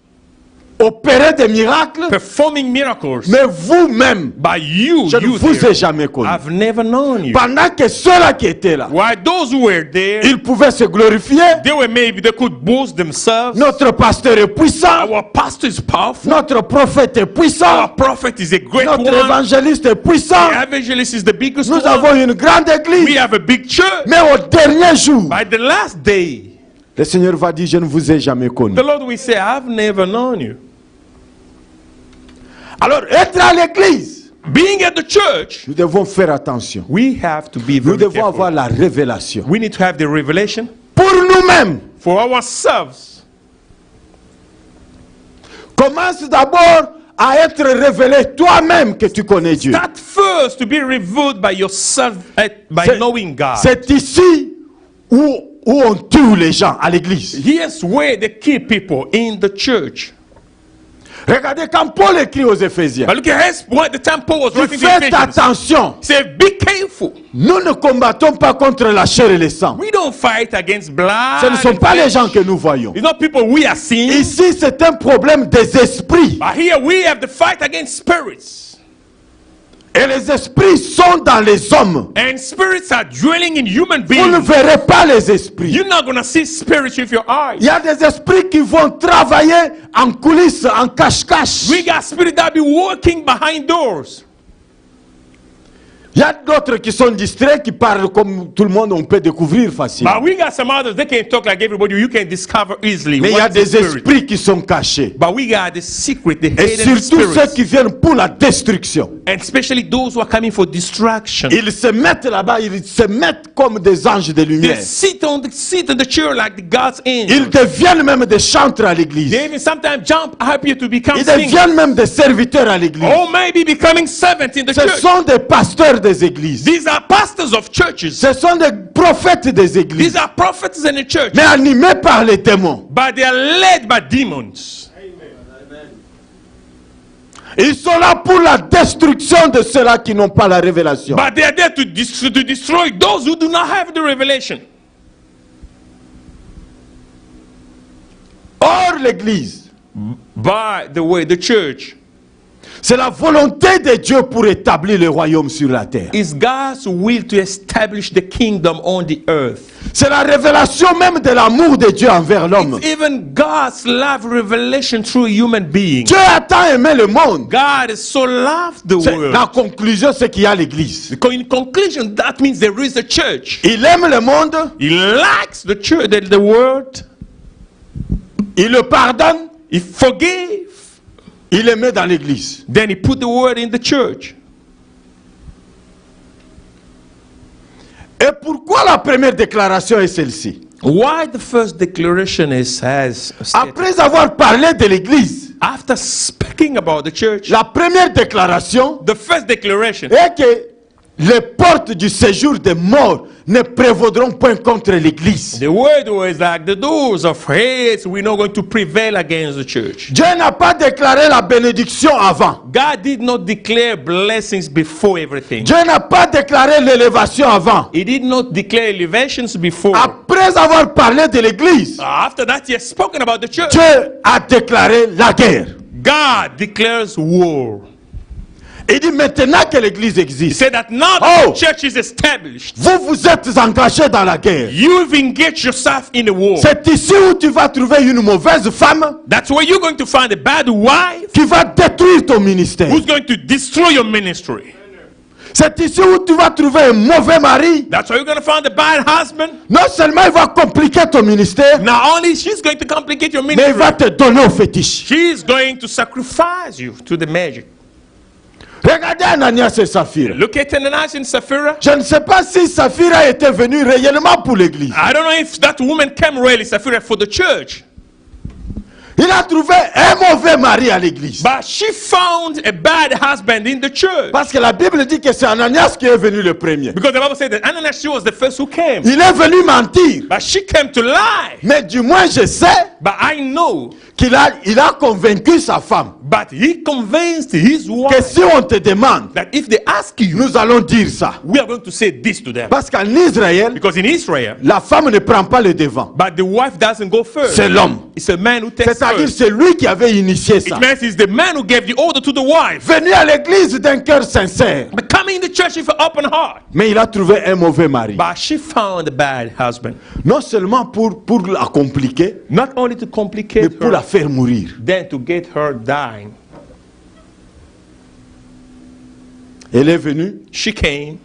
opérer des miracles, performing miracles, mais vous-même, but you, je ne you vous there, ai jamais connu. I've never known you. Pendant que ceux-là qui étaient là, While those who were there, ils pouvaient se glorifier. they could boast themselves. Notre pasteur est puissant, Our pastor is powerful. notre prophète est Our puissant, prophet is a great notre one. évangéliste est puissant. The evangelist is the biggest Nous one. avons une grande We église. have a big church. Mais au dernier jour, By the last day, le Seigneur va dire, je ne vous ai jamais connu. the Lord will say, I've never known you. Alors, être à l'église, Being at the church, nous devons faire attention. we have to be Nous very devons avoir careful. la révélation. We need to have the revelation Pour nous-mêmes, for ourselves. commence d'abord à être révélé toi-même que tu connais Dieu. Start first to be revealed by yourself, by C'est- knowing God. C'est ici où on tue les gens à l'église. Here's where they kill people in the church. Regardez quand Paul écrit aux Éphésiens. But look at what the time Paul was writing to Faites Ephesians. attention. He said, be careful. Nous ne combattons pas contre la chair et le sang. We don't fight against blood. Ce ne sont and pas les flesh. gens que nous voyons. It's not people we are seeing. Ici, c'est un problème des esprits. But here we have the fight against spirits. Et les esprits sont dans les hommes. And spirits are dwelling in human Vous ne beings. verrez pas les esprits. You're not going to see spirits with your eyes. Il y a des esprits qui vont travailler en coulisses, en cache-cache. We got spirits that be working behind doors. Il y a d'autres qui sont distraits, qui parlent comme tout le monde, on peut découvrir facilement. But we got some others, they can talk like everybody. You can discover easily. Mais il y a what's the des spirit. esprits qui sont cachés. But we got the secret, the Et hidden surtout ceux spirits. qui viennent pour la destruction. And especially those who are coming for distraction. Ils se mettent là-bas, ils se mettent comme des anges de They lumière. sit in the chair like the God's Ils angels. deviennent même des chantres à l'église. They even sometimes jump up here to become Ils singers. deviennent même des serviteurs à l'église. Or maybe becoming servants in the Ce church. sont des pasteurs des églises. These are pastors of churches. Ce sont des prophètes des églises. These are prophets in the church. Mais animés par les démons. But they are led by demons. Ils sont là pour la destruction de ceux-là qui n'ont pas la révélation. But they are there to destroy those who do not have the revelation. Or l'église, By the way, the church c'est la volonté de Dieu pour établir le royaume sur la terre. is God's will to establish the kingdom on the earth. C'est la révélation même de l'amour de Dieu envers l'homme. It's even God's love revelation through a human being. Dieu a tant aimé le monde. God has so loved the world. La conclusion, c'est qu'il y a l'église. Because in conclusion, that means there is a church. Il aime le monde, He likes the church, the world. il le pardonne, He forgave. il le met dans l'église. Then he put the word in the church. Et pourquoi la première déclaration est celle-ci? Why the first declaration is as stated? Après avoir parlé de l'église, After speaking about the church, la première déclaration the first declaration est que les portes du séjour des morts ne prévaudront point contre l'église. the word was like the doors of hate, we're not going to prevail against the church. Dieu n'a pas déclaré la bénédiction avant. God did not declare blessings before everything. Dieu n'a pas déclaré l'élévation avant. He did not declare elevations before. Après avoir parlé de l'église, After that, he has spoken about the church. Dieu a déclaré la guerre. God declares war. Il dit maintenant que l'église He existe, said that now Oh. the church is established. vous vous êtes engagés dans la guerre. You've engaged yourself in a war. C'est ici où tu vas trouver une mauvaise femme That's where you're going to find a bad wife qui va détruire ton ministère. who's going to destroy your ministry. C'est ici où tu vas trouver un mauvais mari. That's where you're going to find a bad husband. Non seulement il va compliquer ton ministère, Not only she's going to complicate your mais il ministry, va te donner au fétiche. she's going to sacrifice you to the magic. Regardez Ananias et Saphira. Look at Ananias and Sapphira. Je ne sais pas si Saphira était venue réellement pour l'église. I don't know if that woman came really, Sapphira, for the church. Il a trouvé un mauvais mari à l'église. But she found a bad husband in the church. Parce que la Bible dit que c'est Ananias qui est venu le premier. Because the Bible said that Ananias, she was the first who came. Il est venu mentir. But she came to lie. Mais du moins je sais But I know qu'il a convaincu sa femme but he convinced his que wife si on te demande, that if they ask you, nous allons dire ça. we are going to say this to them. Parce qu'en Israël, Because in Israel, la femme ne prend pas le devant. but the wife doesn't go first. C'est l'homme. It's a man who takes C'est-à-dire first. c'est lui qui avait initié ça. It means it's the man who gave the order to the wife. Venu à l'église d'un cœur sincère. But coming in the church with an open heart. Mais il a trouvé un mauvais mari. But she found a bad husband. Non seulement pour la compliquer, Not only to mais complicate pour la her, faire mourir. then to get her dying. Elle est venue, She came,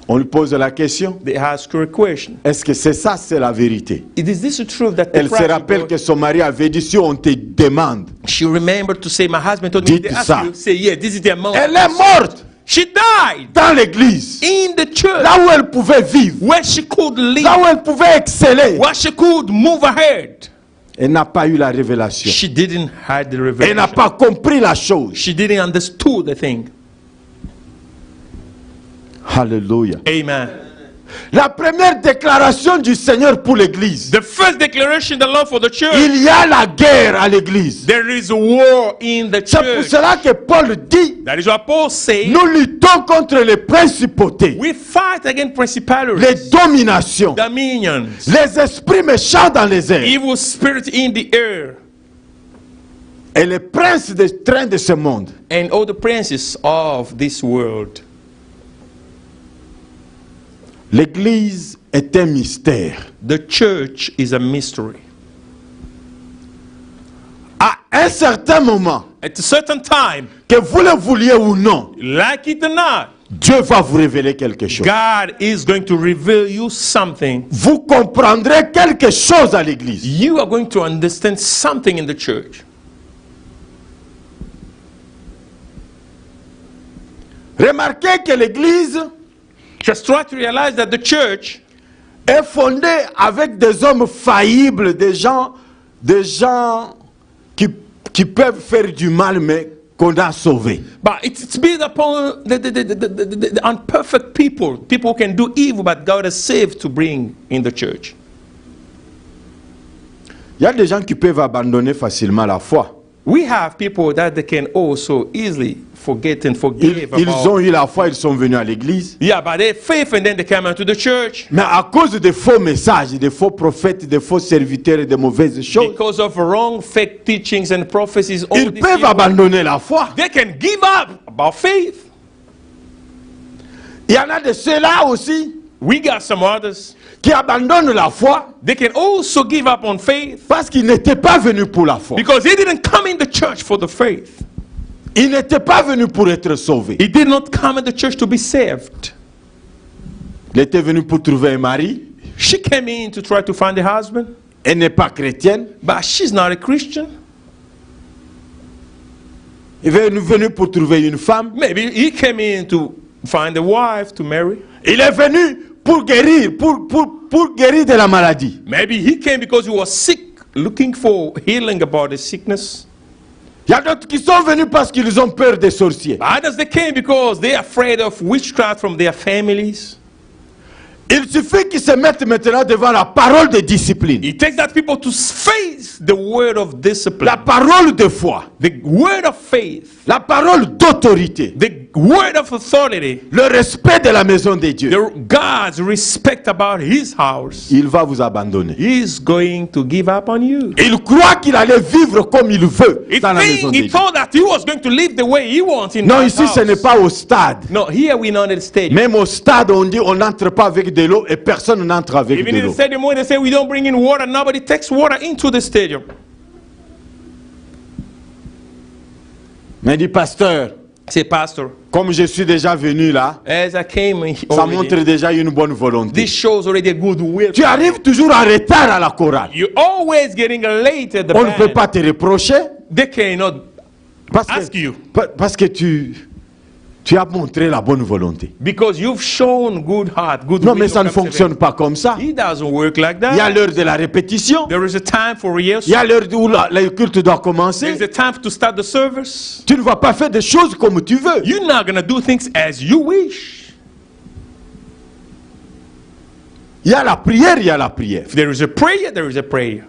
on lui pose la question. they asked her a question. Est-ce que c'est ça, c'est la vérité? Is this the truth that the Elle se prophet rappelle God- que son mari avait dit, si on te demande, She remembered to say, my husband told me, Dites they asked ça. you, say, yeah, this is the amount. elle est morte She died dans l'église, in the church là où elle pouvait vivre, where she could live, là où elle pouvait exceller. where she could move ahead. Elle n'a pas eu la révélation. She didn't have the Elle revelation. n'a pas compris la chose. She didn't understood the thing. Alléluia. Amen. La première déclaration du Seigneur pour l'église. The first declaration of the Lord for the church, Il y a la guerre à l'église. there is a war in the C'est pour church. cela que Paul dit, That is what Paul says. nous luttons contre les principautés, We fight against les principalities, dominations, dominions, les esprits méchants dans les airs evil spirits in the air, et les princes des trains de ce monde. and all the princes of this world. L'église est un mystère. The church is a mystery. À un certain moment, At a certain time, que vous le vouliez ou non, like it or not, Dieu va vous révéler quelque chose. God is going to reveal you something. Vous comprendrez quelque chose à l'église. You are going to understand something in the church. Remarquez que l'église Just try to realize that the church est fondée avec des hommes faillibles, des gens qui peuvent faire du mal, mais qu'on a sauvés. But it's built upon the unperfect people. People who can do evil, but God has saved to bring in the church. Il y a des gens qui peuvent abandonner facilement la foi. We have people that they can also easily forget and forgive Ils about. ont eu la foi, ils sont venus à l'église. Yeah, but they have faith and then they come into the church. Mais à cause des faux messages, des faux prophètes, des faux serviteurs et de mauvaises choses, Because of wrong fake teachings and prophecies, all ils these peuvent people, abandonner la foi. they can give up about faith. Il y en a de ceux-là aussi We got some others. qui abandonnent la foi They can also give up on faith parce qu'ils n'étaient pas venus pour la foi. because they didn't come in the church for the faith. Ils n'étaient pas venus pour être sauvés. He did not come in the church to be saved. Il était venu pour trouver un mari. She came in to try to find a husband, Elle n'est pas chrétienne. but she's not a Christian. Il est venu pour trouver une femme. Maybe he came in to find a wife to marry. Il est venu pour guérir, pour guérir de la maladie. Maybe he came because he was sick, looking for healing about his sickness. Il y a d'autres qui sont venus parce qu'ils ont peur des sorciers. Others they came because they're afraid of witchcraft from their families. Il suffit qu'ils se mettent maintenant devant la parole de discipline, It takes that people to face the word of discipline, la parole de foi, the word of faith, la parole d'autorité, the word of authority, le respect de la maison de Dieu. the God's respect about his house. Il va vous abandonner. He's going to give up on you. Il croit qu'il allait vivre comme il veut He dans la maison de he Dieu. thought that he was going to live the way he wants in Non, that ici house. ce n'est pas au stade. No, here we're not at the stadium. Même au stade, on dit on n'entre pas avec de l'eau et personne n'entre avec Even de in the l'eau. stadium when they say we don't bring in water, nobody takes water into the stadium. Mais dit pasteur, Say, Pastor, comme je suis déjà venu là, as I came in ça montre already, déjà une bonne volonté. this shows already a good will. Tu arrives toujours en retard à la chorale. You're always getting late at the On ne peut band. pas te reprocher They cannot parce ask que, you parce que tu as montré la bonne volonté. because you've shown good heart, good Non, will. mais ça ne to come to fonctionne pas comme ça. them. It doesn't work like Il y a that. l'heure de la répétition. There is a time for Il y rehearsal. a l'heure où le culte doit There is commencer. a time to start the service. Tu ne vas pas faire des choses comme tu veux. You're not going to do things as you wish. Il y a la prière, il y a la prière. If there is a prayer, there is a prayer.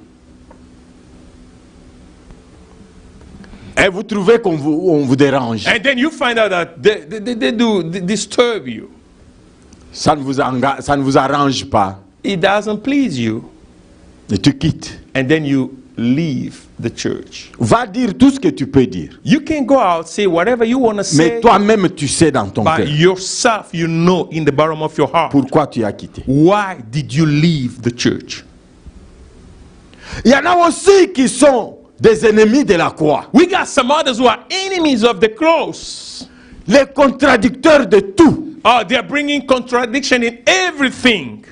Et vous trouvez qu'on vous dérange. And then you find out that they disturb you. Ça ne vous arrange pas. It doesn't please you. Et tu quittes. And then you leave the church. Va dire tout ce que tu peux dire. You can go out, say whatever you want to Mais say, toi-même, tu sais dans ton but cœur yourself, you know in the bottom of your heart, pourquoi tu as quitté. why did you leave the church? Il y en a aussi qui sont des ennemis de la croix. We got some others who are enemies of the cross. Les contradicteurs de tout. Oh, they're bringing contradiction in everything.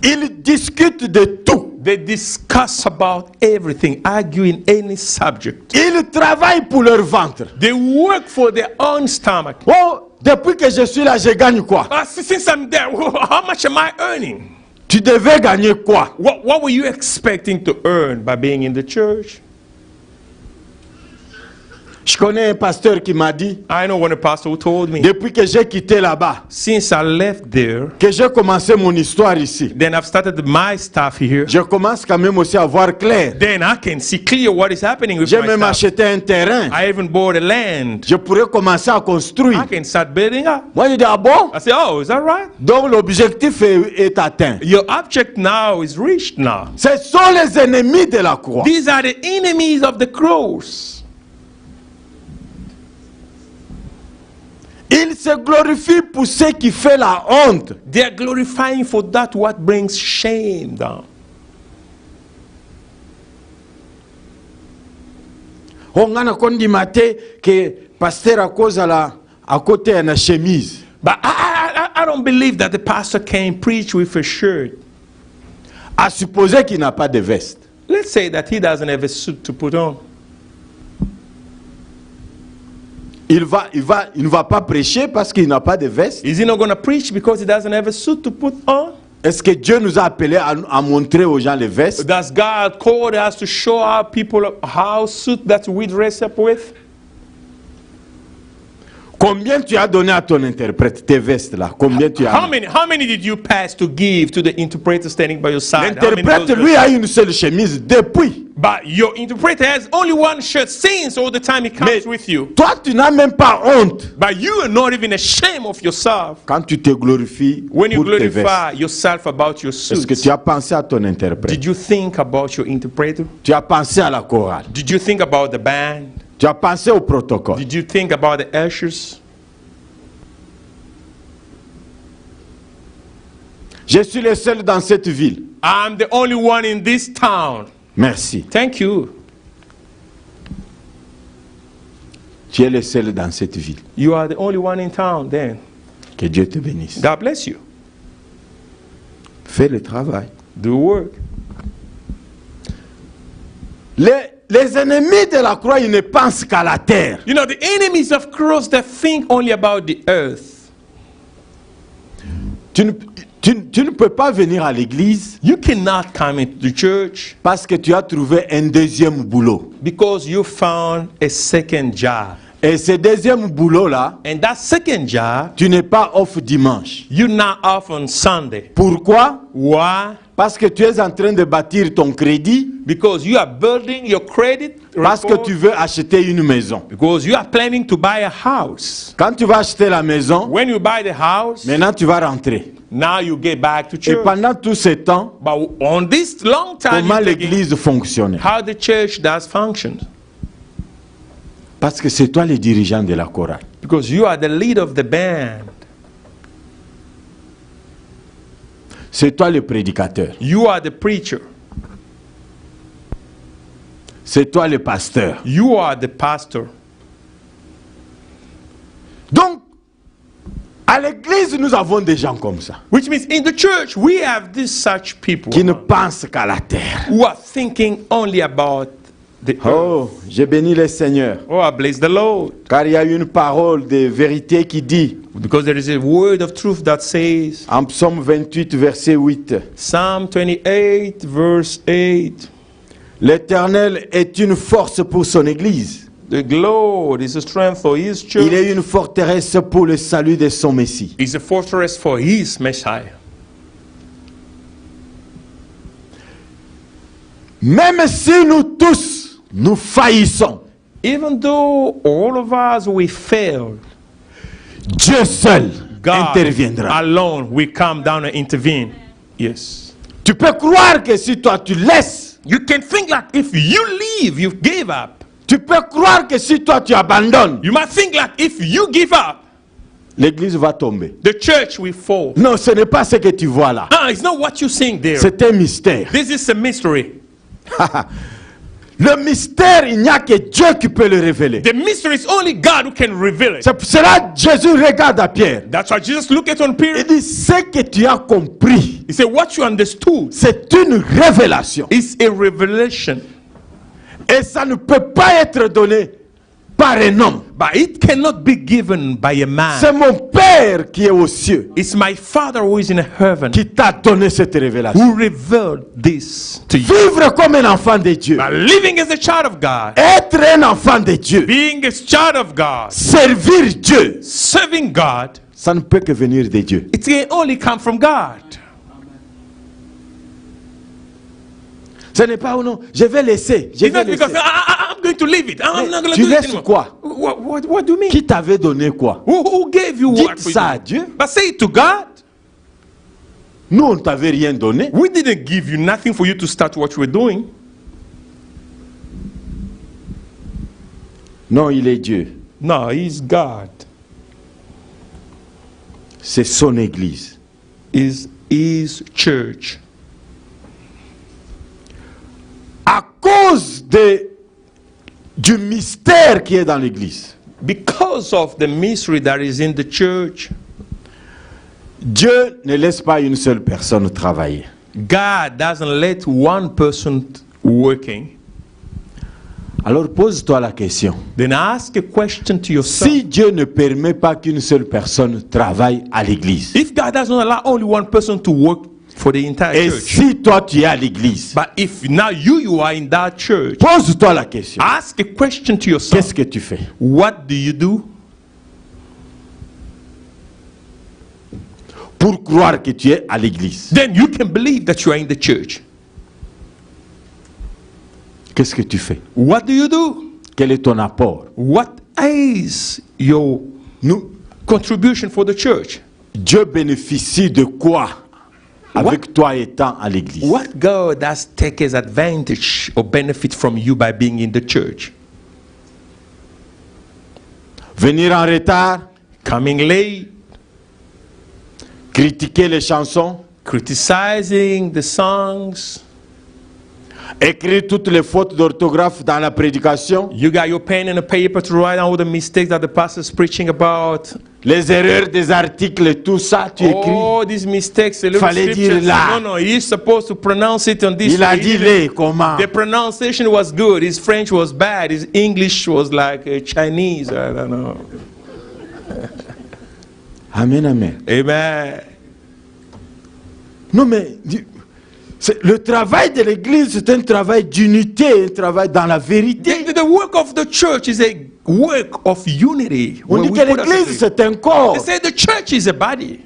Ils discutent de tout. They discuss about everything, argue in any subject. Ils travaillent pour leur ventre. They work for their own stomach. Oh, depuis que je suis là, je gagne quoi? Since I'm there, how much am I earning? Tu devais gagner quoi? What were you expecting to earn by being in the church? Je connais un pasteur qui m'a dit, I know one pastor who told me, depuis que j'ai quitté là-bas, since I left there, que j'ai commencé mon histoire ici, then I've started my stuff here. je commence quand même aussi à voir clair. Then I can see clear what is happening with J'ai my même stuff. acheté un terrain. I even bought a land. Je pourrais commencer à construire. I can start building up. Moi, je dis, ah bon? I say, oh, is that right? Donc l'objectif est atteint. Your object now is reached now. Ce sont les ennemis de la croix. These are the enemies of the cross. Ils se glorifient pour ce qui fait la honte. They are glorifying for that what brings shame down. On a kondi mate que pasteur à cause à côté à la chemise. But I don't believe that the pastor can preach with a shirt. À supposer qu'il n'a pas de veste. Let's say that he doesn't have a suit to put on. il ne va pas prêcher parce qu'il n'a pas de veste? Is he not going to preach because he doesn't have a suit to put on? Est-ce que Dieu nous a appelés à montrer aux gens les vestes? Does God call us to show our people how suit that we dress up with? Combien tu as donné à ton interprète, tes vestes là? Combien tu as? How many did you pass to give to the interpreter standing by your side? How many L'interprète, those- lui, a une seule chemise depuis. But your interpreter has only one shirt since all the time he comes Mais with you. toi, tu n'as même pas honte But you are not even ashamed of yourself quand tu te glorifies when you pour tes vestes. glorify yourself about your Est-ce que suit. tu as pensé à ton interprète? Did you think about your interpreter? Tu as pensé à la chorale? Did you think about the band? Tu as pensé au protocole? Did you think about the ushers? Je suis le seul dans cette ville. I'm the only one in this town. Merci. Thank you. Tu es le seul dans cette ville. You are the only one in town then. Que Dieu te bénisse. God bless you. Fais le travail. Do work. Les ennemis de la croix, ils ne pensent qu'à la terre. You know, the enemies of cross that think only about the earth. Tu ne peux pas venir à l'église You cannot come into the church parce que tu as trouvé un deuxième boulot. because you found a second job. Et ce deuxième boulot-là, And that second job, tu n'es pas off dimanche. you're not off on Sunday. Pourquoi? Why? Parce que tu es en train de bâtir ton crédit, Because you are building your credit parce que report, tu veux acheter une maison. because you are planning to buy a house. Quand tu vas acheter la maison, When you buy the house, maintenant tu vas rentrer. now you get back to Et church. pendant tout ce temps, But on this long time, comment you're thinking l'église fonctionne? how the church does function. Parce que c'est toi le dirigeant de la chorale. Because you are the leader of the band. C'est toi le prédicateur. You are the preacher. C'est toi le pasteur. You are the pastor. Donc, à l'église, nous avons des gens comme ça, Which means in the church, we have these such people qui ne pensent qu'à la terre. who are thinking only about the earth. Oh, j'ai béni le Seigneur. Oh, I bless the Lord. Car il y a une parole de vérité qui dit, Because there is a word of truth that says, en psaume 28, verset 8, Psalm 28, verse 8, l'Éternel est une force pour son église. the Lord is a strength for his Il church. est une forteresse pour le salut de son Messie. Is a fortress for his Messiah. Même si nous tous, nous faillissons, Even though all of us we failed, Dieu seul God interviendra. alone will come down and intervene. Yes. Tu peux croire que si toi tu laisses, You can think like if you leave, you gave up. tu peux croire que si toi tu abandonnes, You might think like if you give up, l'église va tomber. the church will fall. Non, ce n'est pas ce que tu vois là. It's not what you're seeing there. C'est un mystère. This is a mystery. Le mystère, il n'y a que Dieu qui peut le révéler. The mystery is only God who can reveal it. C'est pour cela que Jésus regarde à Pierre. That's why Jesus looked at on Il Peter. dit, ce que tu as compris, He said, what you understood c'est une révélation. is a revelation. Et ça ne peut pas être donné par un homme. But it cannot be given by a man. C'est mon Père qui est aux cieux It's my Father who is in heaven qui t'a donné cette révélation. who revealed this to you. Vivre comme un enfant de Dieu, By living as a child of God, être un enfant de Dieu, being a child of God, servir Dieu, serving God, ça ne peut que venir de Dieu. it can only come from God. Ce n'est pas, oh non, je vais laisser. Je It's vais not because laisser. I'm going to leave it. I'm not going to tu do it laisses anymore. quoi? What do you mean? Qui t'avait donné quoi? Who gave you what? Dites for ça à you? Dieu. But say it to God. Nous, on ne t'avait rien donné. We didn't give you nothing for you to start what you were doing. Non, il est Dieu. No, He's God. C'est son église. Is His church. À cause du mystère qui est dans l'église, Because of the mystery that is in the church, Dieu ne laisse pas une seule personne travailler. God doesn't let one person working. Alors pose-toi la question. then ask a question to yourself. Si Dieu ne permet pas qu'une seule personne travaille à l'église, If God does not allow only one person to work for the entire et church, si toi tu es à l'église, but if now you are in that church, pose-toi la question. ask a question to yourself. Qu'est-ce que tu fais? What do you do Pour croire que tu es à l'église. then you can believe that you are in the church? Qu'est-ce que tu fais? What do you do? Quel est ton apport? What is your Nous, contribution for the church? Dieu bénéficie de quoi avec toi étant à l'église? What God does take as advantage or benefit from you by being in the church? Venir en retard, Coming late, critiquer les chansons, criticizing the songs. écrire toutes les fautes d'orthographe dans la prédication, You got your pen and a paper to write down all the mistakes that the pastor is preaching about. les erreurs des articles, tout ça, tu écris. All these mistakes, the little Fallait dire scriptures. là. No, he's supposed to pronounce it on this Il a way. dit Even les, comment? the pronunciation was good. His French was bad. His English was like Chinese. I don't know. Amen, amen. Amen. Non, mais le travail de l'église, c'est un travail d'unité, un travail dans la vérité. The work of the church is a work of unity. On where dit we que put us l'église, together. c'est un corps. They say the church is a body.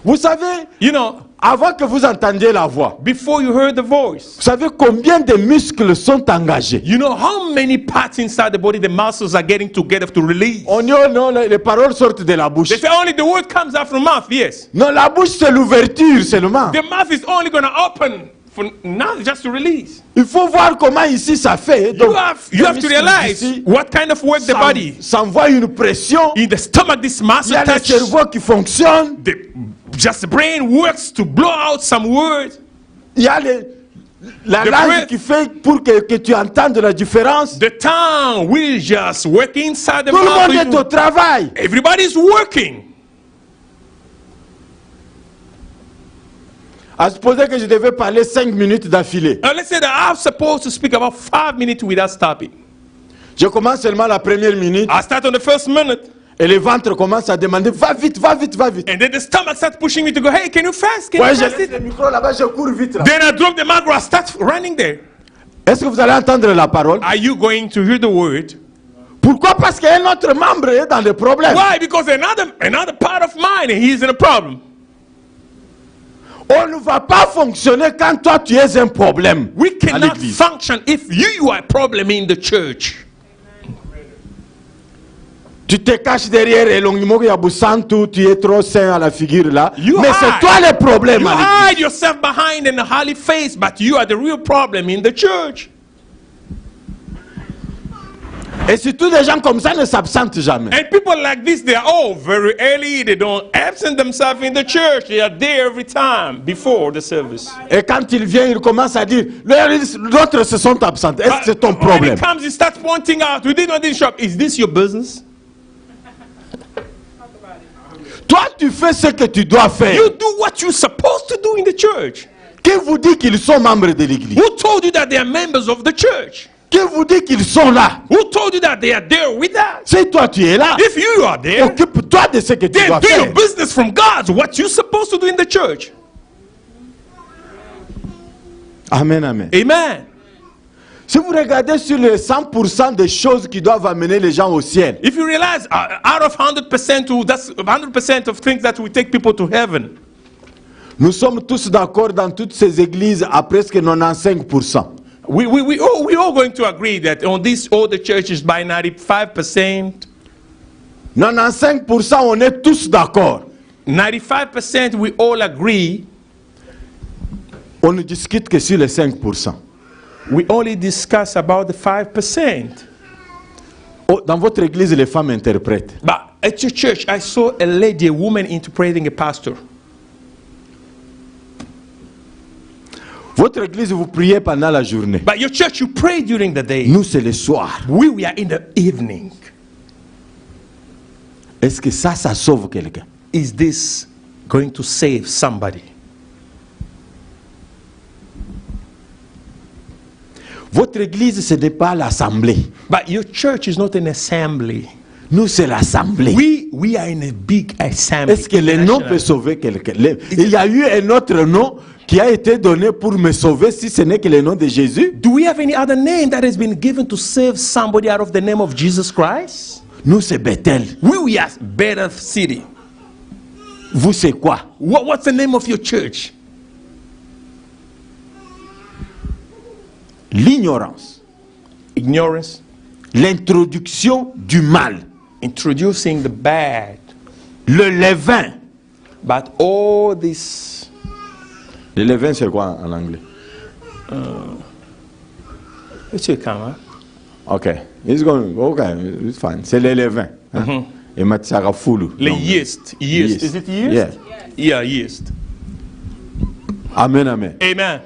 Vous savez, You know, avant que vous entendiez la voix, before you heard the voice, vous savez combien de muscles sont engagés? you know how many parts inside the body the muscles are getting together to release. On dit, oh non, les paroles sortent de la bouche. They say only the word comes out from the mouth, yes. Non, la bouche, c'est l'ouverture seulement. The mouth is only going to open for now just to release. Il faut voir comment ici ça fait. You have to realize ici, what kind of work the body. ça envoie une pression. In the stomach, this Il muscle y a le touch. cerveau qui fonctionne. Just the brain works to blow out some words. Il y a la The langue breath. qui fait pour que tu entendes la différence. The tongue will just work inside the Tout le mouth. monde est au travail. Everybody's working. À supposer que je devais parler 5 minutes d'affilée. Now let's say that I'm supposed to speak about 5 minutes without stopping. Je commence seulement la première minute I start on the first minute, et le ventre commence à demander va vite, va vite, va vite. and then the stomach starts pushing me to go, hey, can you fast? Can Ouais, you je fast laisse it? le micro là-bas, je cours vite là. Then I drop the micro, I start running there. Est-ce que vous allez entendre la parole? Are you going to hear the word? Pourquoi? Parce qu'un autre membre est dans le problème. Why? Because another part of mine, he's in a problem. On ne va pas fonctionner quand toi tu es un problème We à cannot l'église. function if you are a problem in the church. Tu te caches derrière Elongimo Yabusantu, tu es trop sain à la figure là. You Mais hide. c'est toi le problème You à l'église. hide yourself behind an holy face, but you are the real problem in the church. Et surtout des gens comme ça ne s'absentent jamais. And people like this, they are all very early. They don't absent themselves in the church. They are there every time before the service. Et quand il vient, il commence à dire, d'autres se sont absents. Est-ce que c'est ton When problème? he comes, he starts pointing out, we did not in shop. Is this your business? Toi, tu fais ce que tu dois faire. You do what you're supposed to do in the church. Qui vous dit qu'ils sont membres de l'église? Who told you that they are members of the church? Qui vous dit qu'ils sont là? Who told you that they are there with us? Si toi tu es là, If you are there, occupe-toi de ce que tu then dois do faire. your business from God, what you're supposed to do in the church. Amen, amen. Amen. Si vous regardez sur les 100% des choses qui doivent amener les gens au ciel, If you realize out of 100%, that's 100% of things that will take people to heaven. nous sommes tous d'accord dans toutes ces églises à presque 95%. We all going to agree that on this, all the churches by 95%, 95%, on est tous d'accord. 95% we all agree. On ne discute que sur les 5%. We only discuss about the 5%. Oh, dans votre église, les femmes interprètent. But at your church, I saw a lady, a woman interpreting a pastor. Votre église, vous priez pendant la journée. But your church, you pray during the day. Nous, c'est le soir. We are in the evening. Est-ce que ça sauve quelqu'un? Is this going to save somebody? Votre église, ce n'est pas l'assemblée. But your church is not an assembly. Nous, c'est l'assemblée. We are in a big assembly. Est-ce que le nom peut sauver quelqu'un? Il y a eu un autre nom qui a été donné pour me sauver, si ce n'est que le nom de Jésus. Do we have any other name that has been given to save somebody out of the name of Jesus Christ? Nous, c'est Bethel. We are better city. Vous, c'est quoi? What's the name of your church? L'ignorance. Ignorance. L'introduction du mal. Introducing the bad. Le levain. But all this. Le levain, c'est quoi en anglais? It's your camera. Okay, it's going. Okay, it's fine. C'est le levain. Hein? Et Matsara Fulu. The yeast. Yeast. Is it yeast? Yeah. Yeah, yeast. Amen, amen. Amen.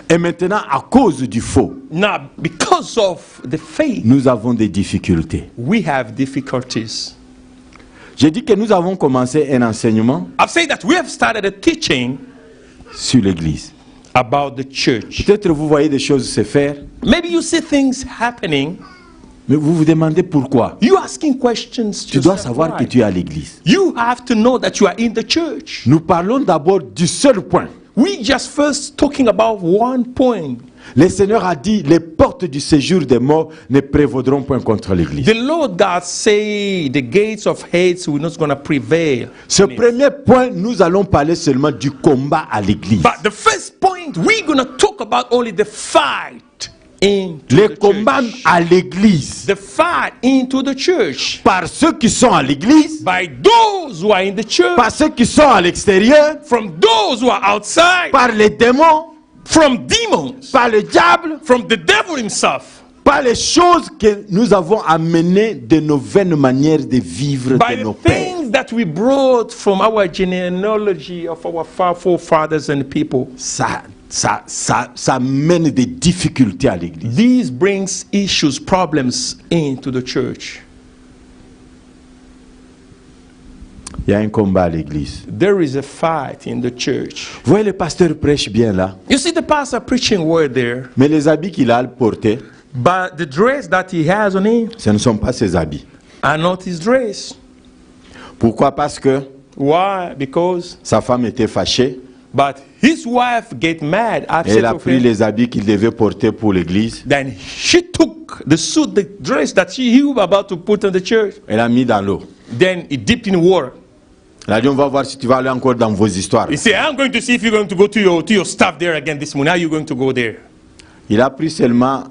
Et maintenant, à cause du faux, Now, because of the faith, nous avons des difficultés. we have difficulties. J'ai dit que nous avons commencé un enseignement I've said that we have started a teaching sur l'église. about the church. Peut-être vous voyez des choses se faire, Maybe you see things happening. mais vous vous demandez pourquoi. You asking questions. Tu dois yourself savoir why. que tu es à l'église. You have to know that you are in the church. Nous parlons d'abord du seul point. We just first talking about one point. Le Seigneur a dit, les portes du séjour des morts ne prévaudront point contre l'église. The Lord God say the gates of hate will not going to prevail. Ce premier point, nous allons parler seulement du combat à l'église. But the first point, we're going to talk about only the fight into Le the combat church. à l'église. The fight into the church. Par ceux qui sont à l'église, By those who are in the church. par ceux qui sont à l'extérieur, From those who are outside. par les démons, From demons. par le diable, From the devil himself. par les choses que nous avons amenées de nos vaines manières de vivre By de the nos pères. things that we brought from our genealogy of our forefathers and people. Ça mène des difficultés à l'église. These brings issues, problems into the church. Il y a un combat à l'église. There is a fight in the church. Vous voyez, le pasteur prêche bien là, You see the pastor preaching word there, mais les habits qu'il a portés, but the dress that he has on him ce ne sont pas ses habits. are not his dress. Pourquoi? Parce que Why? Because sa femme était fâchée but his wife get mad, et upset elle a with pris him. les habits qu'il devait porter pour l'église. Then she took the suit, the dress that he was about to put on the church. Elle a mis dans l'eau. Then he dipped in water. Elle a dit, on va voir si tu vas aller encore dans vos histoires. He said, I'm going to see if you're going to go to your stuff there again this morning. How are you going to go there? Il a pris seulement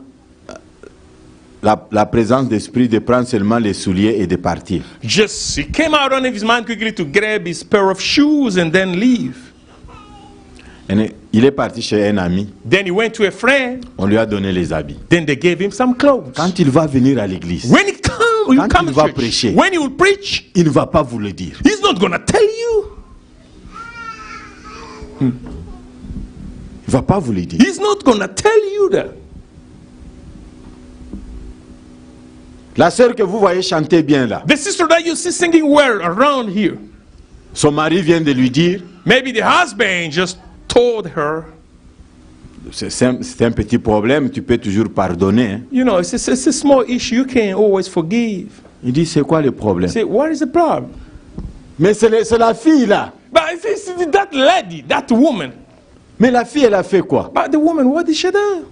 la présence d'esprit de prendre seulement les souliers et de partir. Just he came out on his mind quickly to grab his pair of shoes and then leave. Et il est parti chez un ami. Then he went to a friend. On lui a donné les habits. Then they gave him some clothes. Quand il va venir à l'église, When he Quand come il to va church, prêcher. when he will preach, il ne va pas vous le dire. he's not going to tell you. Il ne va pas vous le dire. He's not going to tell you that. La sœur que vous voyez chanter bien là, The sister that you see singing well around here, son mari vient de lui dire, maybe the husband just told her, c'est un petit problème, tu peux toujours pardonner. Hein. you know, it's a small issue. You can always forgive. Il dit, c'est quoi le problème? Say, what is the problem? Mais c'est la fille là. But it's that lady, that woman. Mais la fille, elle a fait quoi? But the woman, what did she do?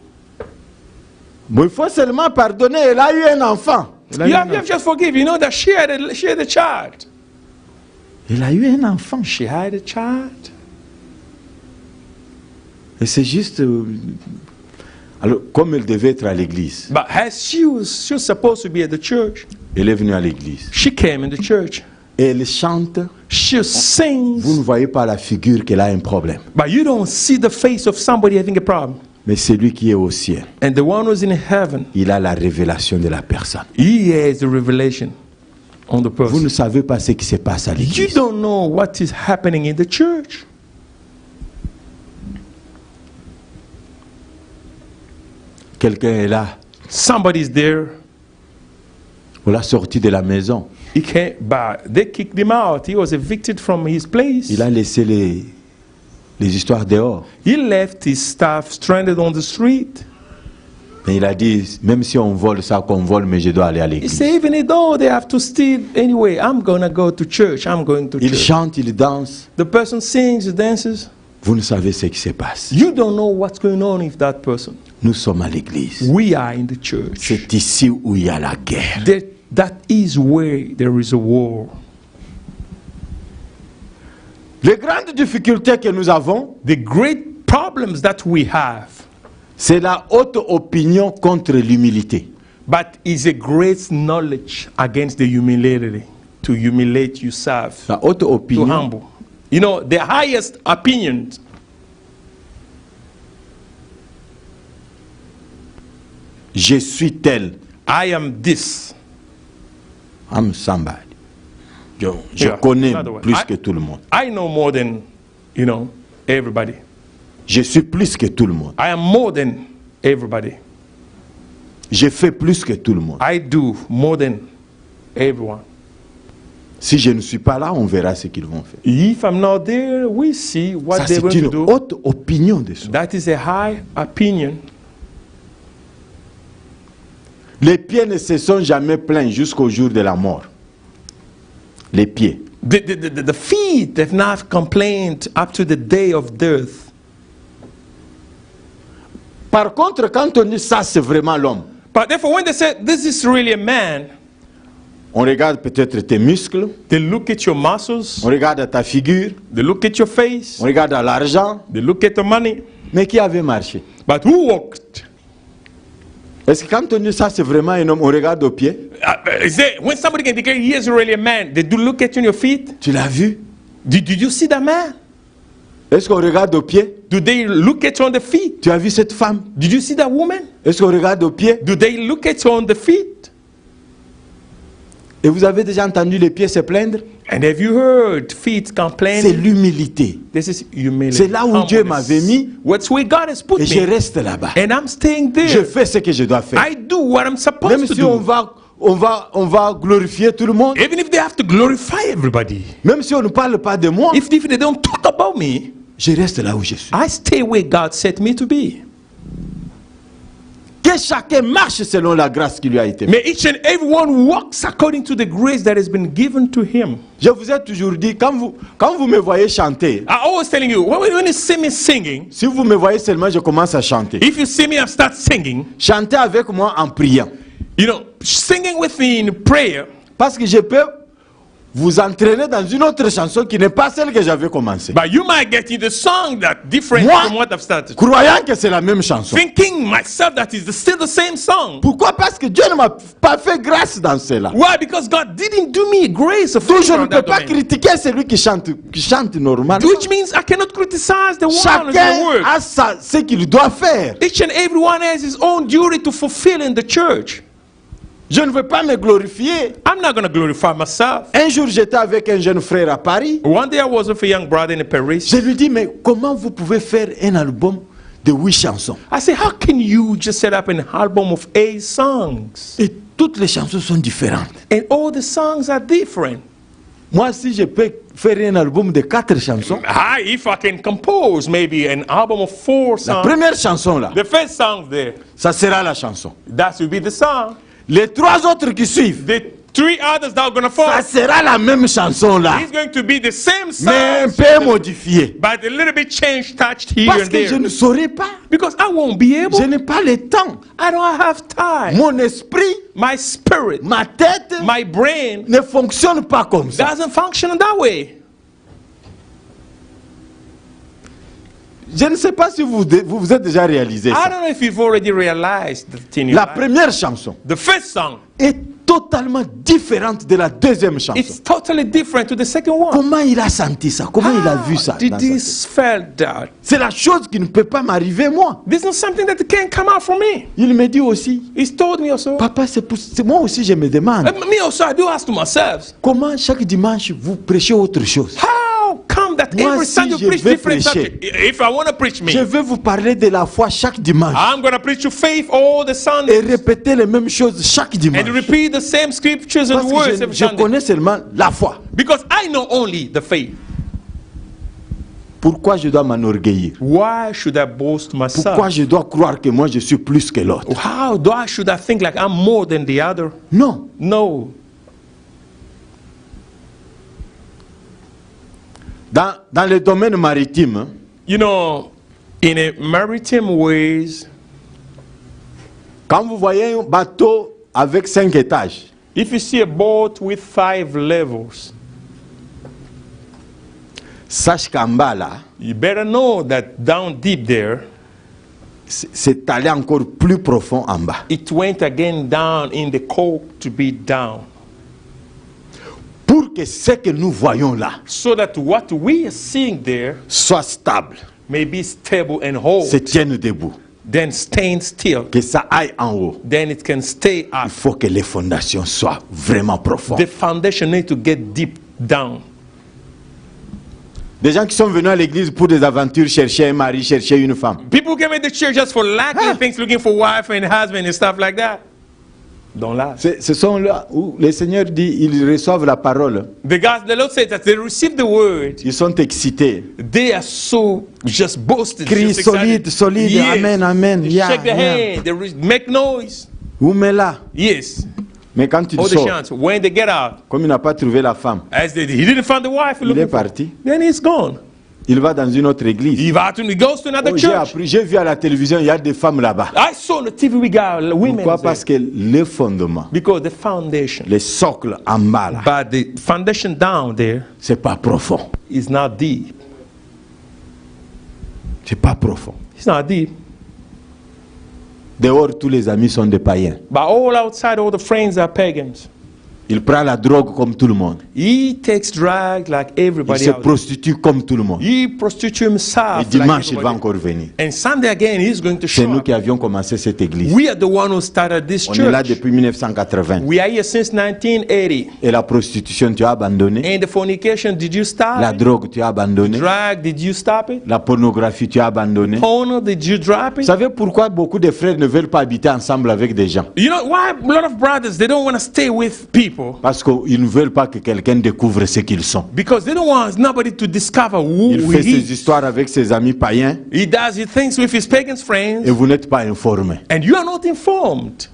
Bon, il faut seulement pardonner, elle a eu un enfant. Elle a eu You un have enfant. just forgive. You know that she had a child. Elle a eu un enfant. She had a child. Et c'est juste... alors, comme elle devait être à l'église, But as she was supposed to be at the church, elle est venue à l'église. she came in the church. Et elle chante. She sings. Vous ne voyez pas la figure qu'elle a un problème. But you don't see the face of somebody having a problem. Mais celui qui est au ciel, And the one who's in heaven, il a la révélation de la personne. he has the revelation on the Vous ne person. savez pas ce qui se passe à You l'église. don't know what is happening in the church. Quelqu'un est là, Somebody's there. on l'a sorti de la maison. He can't, but they kicked him out. He was evicted from his place. Il a laissé les histoires dehors. He left his staff stranded on the street. Mais il a dit, même si on vole ça, qu'on vole, mais je dois aller à He l'église. said, even though they have to steal anyway, I'm going to go to church. I'm going to Il church. chante, il danse. The person sings, dances. Vous ne savez ce qui se passe. You don't know what's going on with that person. Nous sommes à l'église. We are in the church. C'est ici où il y a la guerre. That is where there is a war. Les grandes difficultés que nous avons, The great problems that we have, c'est la haute opinion contre l'humilité. but is a great knowledge against the humility, to humiliate yourself, La haute to opinion, humble. You know, the highest opinions. je suis tel, I am this. I'm somebody. Je Yeah, connais another way. plus que tout le monde. I know more than, everybody. Je suis plus que tout le monde. I am more than everybody. Je fais plus que tout le monde. I do more than everyone. Si je ne suis pas là, on verra ce qu'ils vont faire. If I'm not there, we see what Ça, they're c'est going to une do. haute opinion de soi. That is a high opinion. Les pieds ne se sont jamais plaints jusqu'au jour de la mort. Les pieds. The feet have not complained up to the day of death. Par contre, quand on dit ça, c'est vraiment l'homme. But therefore, when they say this is really a man, On regarde peut-être tes muscles, they look at your muscles, on regarde ta figure, they look at your face, on regarde l'argent. they look at the money. Mais qui avait marché? But who walked? Est-ce que quand on dit ça, c'est vraiment un homme, on regarde aux pieds? Is there, when somebody can declare he is really a man, they do look at you on your feet? Tu l'as vu? Did you see that man? Est-ce qu'on regarde aux pieds? Do they look at you on the feet? Tu as vu cette femme? Did you see that woman? Est-ce qu'on regarde aux pieds? Do they look at you on the feet? Et vous avez déjà entendu les pieds se plaindre? And have you heard feet C'est complaining? l'humilité. This is humility. C'est là où Dieu Humbleness. m'avait mis. What's where God has put Et je me. reste là-bas. And I'm staying Je there. fais ce que je dois faire. I do what I'm supposed Même to si on do. va glorifier tout le monde, Even if they have to glorify everybody. même si on ne parle pas de moi, If they don't talk about me, je reste là où je suis. I stay where God set me to be. Que chacun marche selon la grâce qui lui a été faite. May each and everyone walks according to the grace that has been given to him. Je vous ai toujours dit, quand vous me voyez chanter, I always telling you, when you see me singing, si vous me voyez seulement, je commence à chanter. if you see me, I start singing. Chantez avec moi en priant. Singing with me in prayer. Parce que je peux vous entraîner dans une autre chanson qui n'est pas celle que j'avais commencée. But you might get in the song that different Moi, from what I've started. croyant que c'est la même chanson. Thinking myself that is still the same song. Pourquoi? Parce que Dieu ne m'a pas fait grâce dans cela. Why? Because God didn't do me a grace of Donc je favor ne in peux that pas domain. critiquer celui qui chante normalement. Which means I cannot criticize the one who's Chacun the word. a ce qu'il doit faire. Each and everyone has his own duty to fulfill in the church. Je ne veux pas me glorifier. I'm not going to glorify myself. Un jour, j'étais avec un jeune frère à Paris. One day I was with a young brother in Paris. Je lui dis, mais comment vous pouvez faire un album de 8 chansons? I said, how can you just set up an album of 8 songs? Et toutes les chansons sont différentes. And all the songs are different. Moi, si je peux faire un album de 4 chansons, If I can compose maybe an album of 4 la songs, première chanson là, the first song there, ça sera la chanson. that will be the song. Les 3 autres qui suivent, The 3 others that are going to ça follow, sera la même chanson là, it's going to be the same mais un song, peu modifiée. but a little bit changed, touched here Parce and que je there. ne saurais pas. Because I won't be able. Je n'ai pas le temps. I don't have time. Mon esprit, My spirit, ma tête my brain ne fonctionne pas comme ça. doesn't function in that way. Je ne sais pas si vous êtes déjà réalisé I ça. don't know if you've already realized that in your La life. première chanson The first song, est totalement différente de la deuxième chanson. it's totally different to the second one. Comment il a senti ça? Comment il a vu ça? Did dans sa tête? this felt that? C'est la chose qui ne peut pas m'arriver moi. This is not something that can come out from me. Il me dit aussi, He's told me also. papa, moi aussi je me demande, Me also, I do ask to myself, comment chaque dimanche vous prêchez autre chose? how come that Moi, every si Sunday you je preach vais different prêcher, subject? If I want to preach Je me, vais vous parler de la foi chaque dimanche I'm going to preach to faith all the et Sundays répéter les mêmes choses chaque dimanche. and repeat the same scriptures Parce and que words every je Sunday. connais seulement la foi. Because I know only the faith. Pourquoi je dois m'enorgueillir? Why should I boast myself? Pourquoi je dois croire que moi je suis plus que l'autre? Should I think like I'm more than the other? Non. No. Dans le domaine maritime, You know, in a maritime ways, quand vous voyez un bateau avec 5 étages, if you see a boat with 5 levels, sache qu'en bas là, you better know that down deep there, c'est allé encore plus profond en bas. it went again down in the coke to be down. Pour que ce que nous voyons là So that what we are seeing there soit stable, may be stable and whole. se tienne debout, Then stand still. que ça aille en haut. Then it can stay Il up. faut que les fondations soient vraiment profondes. The foundation need to get deep down. Des gens qui sont venus à l'église pour des aventures, chercher un mari, chercher une femme. People came in the church just for lacking things, looking for wife and husband and stuff like that. Don't lie. Ce sont là où le Seigneur dit, ils reçoivent la parole, The Lord said that they receive the word. ils sont excités. They are so just boasted. Crie just excited. solide, Yes. amen, amen. They Yeah, shake their yeah. hand. They make noise. Où mais là? Yes. Mais quand il All the sort, chants. When they get out, comme il n'a pas trouvé la femme, he didn't find the wife. il est Looking for, parti. then he's gone. Il va dans une autre église. He goes to another Oh, j'ai church. appris, j'ai vu à la télévision, il y a des femmes là-bas. I saw on the TV we got women Pourquoi? there. Parce que le fondement, Because the foundation, le socle en bas là, but the foundation down there c'est pas profond. is not deep. C'est pas profond. It's not deep. Dehors, tous les amis sont des païens. But all outside, all the friends are pagans. Il prend la drogue comme tout le monde. He takes drugs like Il everybody se else. prostitue comme tout le monde. He prostitutes Et himself. dimanche, il Like va everybody. encore venir. And Sunday again, he's going to C'est show nous up. qui avions commencé cette église. We are the one who started this On est là church. depuis 1980. We are here since 1980. Et la prostitution, tu as abandonné. And the fornication, did you stop La it? drogue, tu as abandonné. Drug, did you stop it? La pornographie, tu as abandonné. Porno, did you drop Vous it? savez pourquoi beaucoup de frères ne veulent pas habiter ensemble avec des gens? You know why a lot of brothers, they don't want to stay with people? Parce qu'ils ne veulent pas que quelqu'un découvre ce qu'ils sont. Because they don't want nobody to discover who Il fait he ses is. histoires avec ses amis païens He does his things with his pagan et friends, vous n'êtes pas informés. and you are not informed.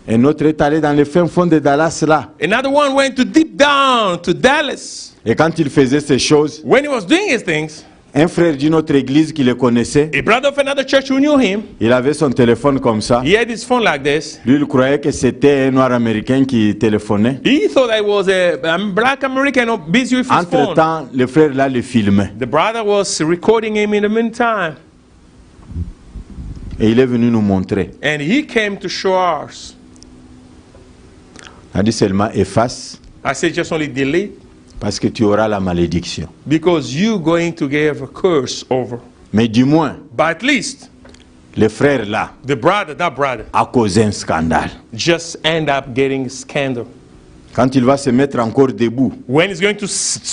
Un autre est allé dans le fin fond de Dallas là. Another one went to deep down to Dallas. Et quand il faisait ces choses, When he was doing his things, un frère d'une autre église qui le connaissait, a brother of another church who knew him, il avait son téléphone comme ça. he had his phone like this. Lui, il croyait que c'était un noir américain qui téléphonait. He thought I was a black American busy with his phone. Entre-temps, le frère là le filmait. The brother was recording him in the meantime, Et il est venu nous montrer. and he came to show us. Il a dit seulement efface I said, just only delete, parce que tu auras la malédiction. because you're going to give a curse over. Mais du moins, But at least le frère là the brother, that brother, a causé un scandale. just end up getting scandal. Quand il va se mettre encore debout When he's going to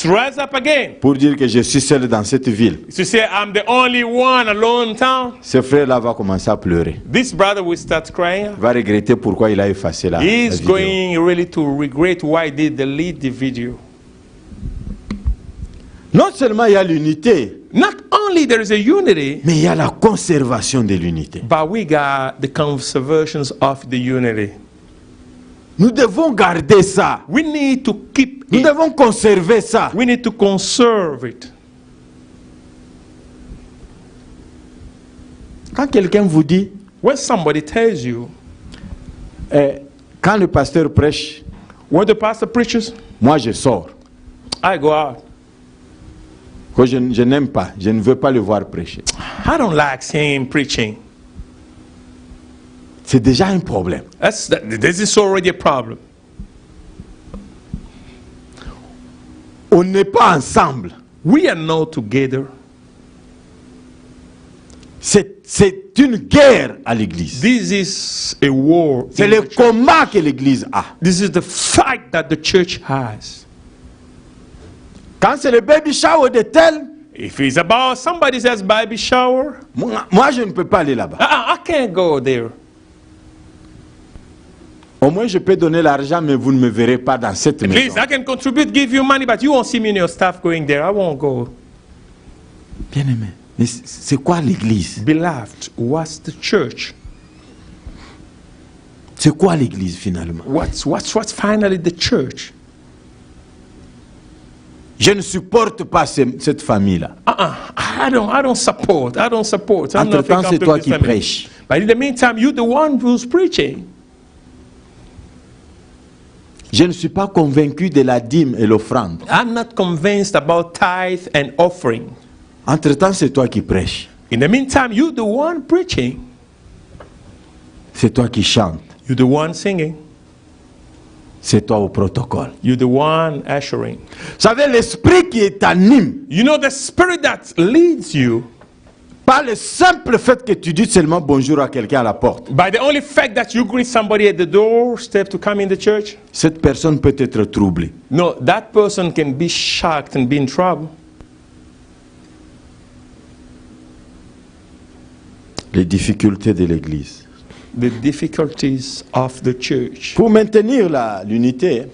rise up again pour dire que je suis seul dans cette ville, to say, I'm the only one alone in town, ce frère là va commencer à pleurer. this brother will start crying. Il va regretter pourquoi il a effacé la He's vidéo. going really to regret why he did delete the video. Non seulement il y a l'unité, Not only there is a unity, mais il y a la conservation de l'unité. but we got the conservations of the unity. Nous devons garder ça. We need to keep Nous it. devons conserver ça. We need to conserve it. Quand quelqu'un vous dit, When somebody tells you, quand le pasteur prêche, when the pastor preaches, moi je sors. I go out. Que je n'aime pas, je ne veux pas le voir prêcher. I don't like seeing him preaching. C'est déjà un problème. This is already a problem. On n'est pas ensemble. We are not together. C'est une guerre à l'église. This is a war. C'est in le the church. combat que l'église a. This is the fight that the church has. Quand c'est le baby shower de tel, If it's about somebody says baby shower, moi je ne peux pas aller là-bas. I can't go there. Au moins je peux donner l'argent, mais vous ne me verrez pas dans cette At maison. least I can contribute, give you money, but you won't see me in your staff going there. I won't go. Bien-aimé, mais c'est quoi l'église? Beloved, what's the church? C'est quoi l'église finalement? What's finally the church? Je ne supporte pas cette famille-là. I don't support. I'm not Entre-temps, c'est comfortable toi with qui family. prêches. But in the meantime, you're the one who's preaching. Je ne suis pas convaincu de la dîme et l'offrande. I'm not convinced about tithe and offering. Entre-temps, c'est toi qui prêches. In the meantime, you're the one preaching. C'est toi qui chantes. You're the one singing. C'est toi au protocole. You're the one ushering. Vous savez, l'esprit qui t'anime, You know the spirit that leads you pas le simple fait que tu dis seulement bonjour à quelqu'un à la porte. by the only fact that you greet somebody at the doorstep to come in the church. Cette personne peut être troublée. No, that person can be shocked and be in trouble. Les difficultés de l'église. The difficulties of the church. Pour maintenir l'unité,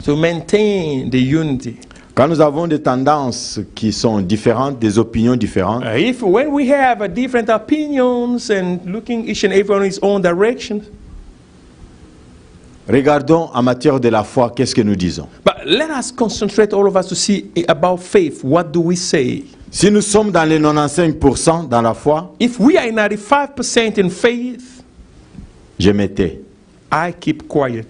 To maintain the unity. quand nous avons des tendances qui sont différentes, des opinions différentes, When we have different opinions and looking each and every one in his own direction, regardons en matière de la foi, qu'est-ce que nous disons. but let us concentrate all of us to see about faith. What do we say? Si nous sommes dans les 95% dans la foi, If we are 95% in faith, je me tais. I keep quiet.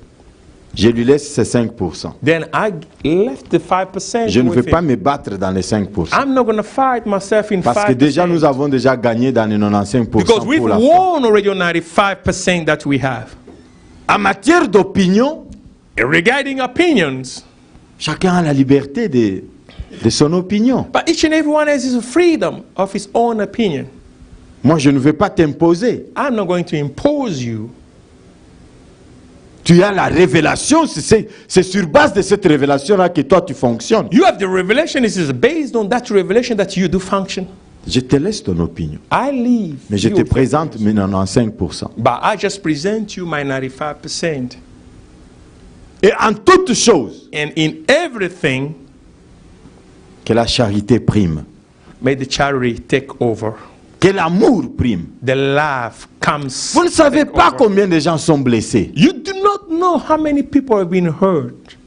Je lui laisse ces 5%. Then I left the 5%. Je ne with vais pas him. me battre dans les 5%. I'm not going to fight myself in Parce que 5%. déjà, nous avons déjà gagné dans les 95% Because we've pour la foi. won already on 95% that we have. En matière d'opinion, Regarding opinions, chacun a la liberté de son opinion. but each and everyone has his freedom of his own opinion. Moi, je ne vais pas t'imposer. I'm not going to impose you. Tu as la révélation, c'est sur base de cette révélation-là que toi tu fonctionnes. You have the revelation. This is based on that revelation that you do function. Je te laisse ton opinion, I leave. mais je you te présente mes 95%. But I just present you my 95%. Et en toutes choses, And in everything, que la charité prime, may the charity take over. que l'amour prime. The love comes. Vous ne savez take pas over. combien de gens sont blessés. You do not know how many people have been hurt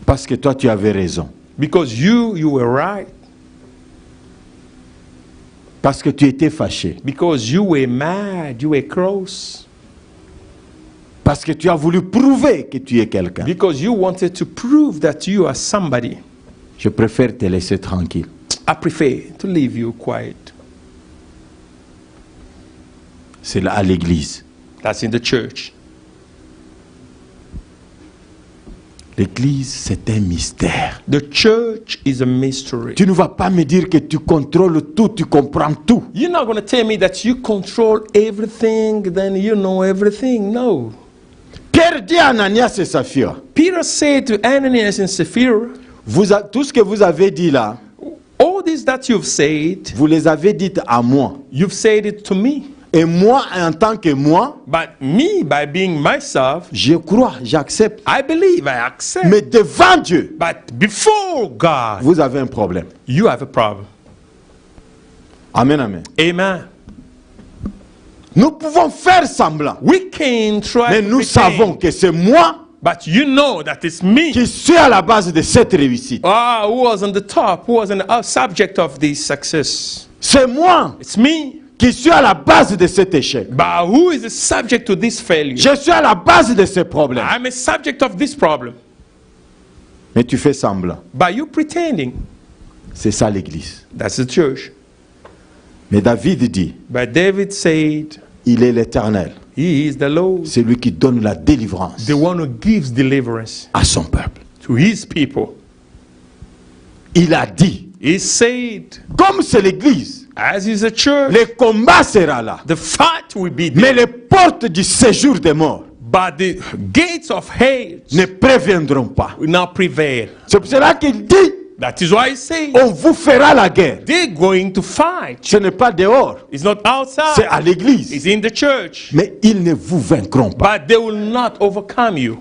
Parce que toi tu avais raison. because you were right, Parce que tu étais fâché. because you were mad, you were cross, Parce que tu as voulu prouver que tu es quelqu'un. because you wanted to prove that you are somebody. Je préfère te laisser tranquille. I prefer to leave you quiet. C'est là à l'église. That's in the church. L'église, c'est un mystère. The church is a mystery. Tu ne vas pas me dire que tu contrôles tout, tu comprends tout. You're not going to tell me that you control everything, then you know everything. No. Pierre dit à Ananias et Saphira, Peter said to Ananias and Sapphira, tout ce que vous avez dit là, all this that you've said, vous les avez dites à moi. you've said it to me. Et moi, en tant que moi, But me, by being myself, je crois, j'accepte. I believe, I accept. Mais devant Dieu, But before God, vous avez un problème. you have a problem. Amen, amen. Amen. Nous pouvons faire semblant. We can try Mais to nous pretend, savons que c'est moi but you know that it's me qui suis à la base de cette réussite. who was on the top, who was on the subject of this success. C'est moi It's me. qui suis à la base de cet échec. But who is the subject to this failure? Je suis à la base de ce problème. I'm a subject of this problem. Mais tu fais semblant. But you pretending. C'est ça l'église. That's the church. Mais David dit, But David said, il est l'Éternel. He is the Lord, C'est lui qui donne la délivrance the one who gives deliverance à son peuple. to his people. Il a dit, He said, comme c'est l'église, as is the church, le combat sera là. the fight will be Mais there. les portes du séjour des morts But the gates of hate ne préviendront pas. will not prevail. C'est pour cela qu'il dit, That is why he says, on vous fera la guerre. they're going to fight. Ce n'est pas dehors, It's not c'est outside. à l'église. It's in the church. Mais ils ne vous vaincront pas. But they will not overcome you.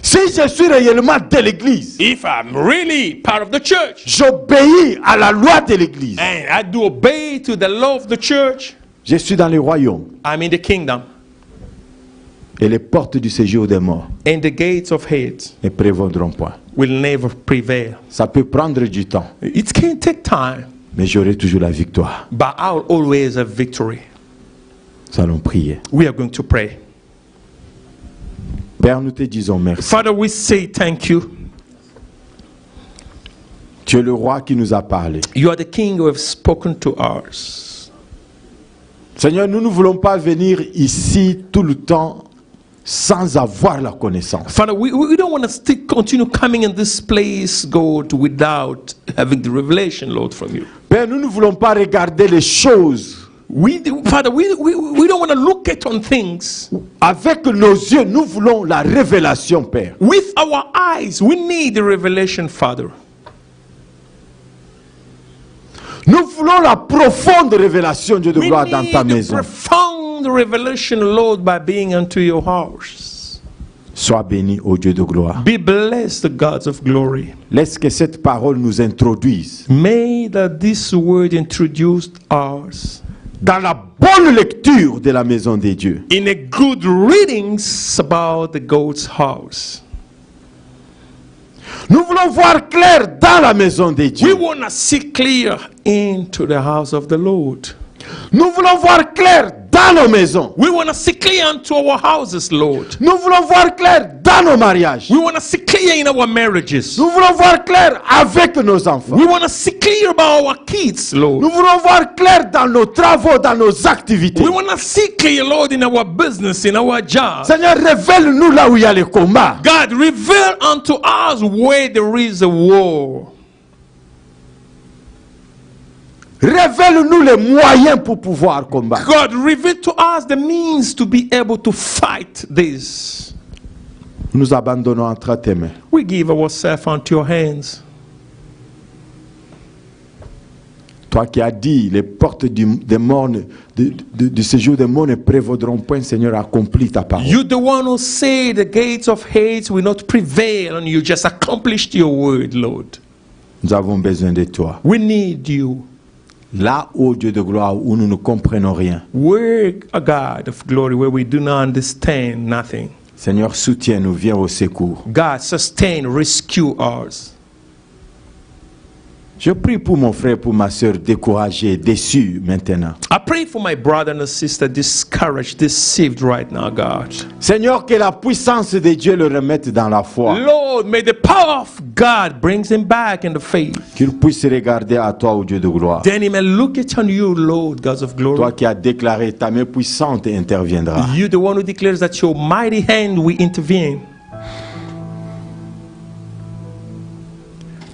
Si je suis réellement de l'église, if I'm really part of the church, j'obéis à la loi de l'église, and I do obey to the law of the church, je suis dans le royaume. I'm in the kingdom. Et les portes du séjour des morts And the gates of hate ne prévaudront point. will never prevail. Ça peut prendre du temps, It can take time, mais j'aurai toujours la victoire. but I'll always have victory. Nous allons prier. We are going to pray. Père, nous te disons merci. Father, we say thank you. Tu es le roi qui nous a parlé. You are the king who have spoken to us. Seigneur, nous ne voulons pas venir ici tout le temps sans avoir la connaissance. Father, we don't want to still continue coming in this place, God, without having the revelation, Lord, from you. Père, nous ne voulons pas regarder les choses. Father, we don't want to look at on things. Avec nos yeux, nous voulons la révélation, Père. With our eyes, we need the revelation, Father. Nous voulons la profonde révélation, Dieu de We gloire, dans need ta the maison. profound revelation, Lord, by being unto your house. Sois béni, ô Dieu de gloire. Be blessed, the gods of glory. Laisse que cette parole nous introduise May that this word introduce us dans la bonne lecture de la maison de Dieu. in a good readings about the God's house. Nous voulons voir clair dans la maison de We Dieu. want to see clear into the house of the Lord. Nous voulons voir clair dans nos maisons. We want to see clear into our houses, Lord. Nous voulons voir clair dans nos mariages. We want to see clear in our marriages. Nous voulons voir clair avec nos enfants. We want to see clear about our kids, Lord. Nous voulons voir clair dans nos travaux, dans nos activités. We want to see clear, Lord, in our business, in our job. Seigneur, révèle-nous là où il y a les combats. God, reveal unto us where there is a war. Révèle-nous les moyens pour pouvoir combattre. God, reveal to us the means to be able to fight this. Nous abandonnons entre tes mains. We give ourselves unto your hands. Toi qui as dit, les portes des morts, du séjour des morts ne prévaudront point, Seigneur, accomplis ta parole. You the one who say the gates of hate will not prevail, and you just accomplished your word, Lord. Nous avons besoin de toi. We need you. Là, ô Dieu de gloire, où nous ne comprenons rien. We're a God of glory where we do not understand nothing. Seigneur, soutiens-nous, viens au secours. God, sustain, rescue us. Je prie pour mon frère, pour ma soeur, découragée, déçue maintenant. I pray for my brother and sister discouraged, deceived right now, God. Seigneur, que la puissance de Dieu le remette dans la foi. Lord, may the power of God brings him back in the faith. Qu'il puisse regarder à toi, ô Dieu de gloire. Then he may look at on you, Lord, God of glory. Toi qui as déclaré ta main puissante interviendra. You the one who declares that your mighty hand will intervene.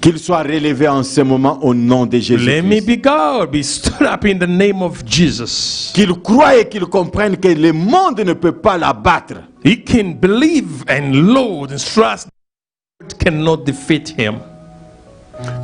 Qu'il soit relevé en ce moment au nom de Let me Jésus-Christ. be God, be stood up in the name of Jesus. Qu'il croie et qu'il comprenne que le monde ne peut pas l'abattre. He can believe and Lord and trust God cannot defeat him.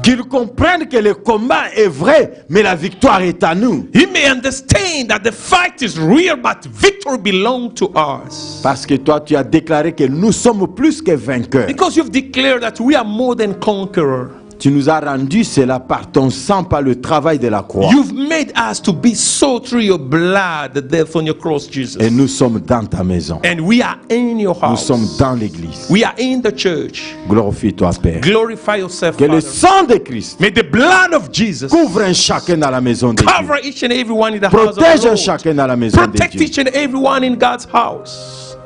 Qu'il comprenne que le combat est vrai, mais la victoire est à nous. He may understand that the fight is real, but victory belongs to us. Parce que toi, tu as déclaré que nous sommes plus que vainqueurs. Because you've declared that we are more than conquerors. Tu nous as rendu cela par ton sang, par le travail de la croix. You've made us to be so through your blood, the death on your cross, Jesus. Et nous sommes dans ta maison. And we are in your Nous house. sommes dans l'église. We are in the church. Glorifie-toi, Père. Glorify yourself, Que le Father. sang de Christ May the blood of Jesus couvre un chacun dans la maison de Dieu. cover each and every one in the house of Protège the un Lord. chacun dans la maison de Protect Dieu. each and every one in God's house.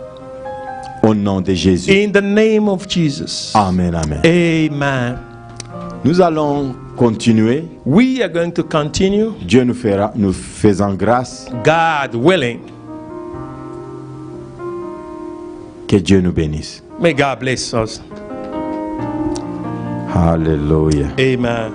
Au nom de Jésus. In the name of Jesus. Amen, amen. Amen. Nous allons continuer. We are going to continue, Dieu nous faisant grâce. God willing. Que Dieu nous bénisse. May God bless us. Alléluia. Amen.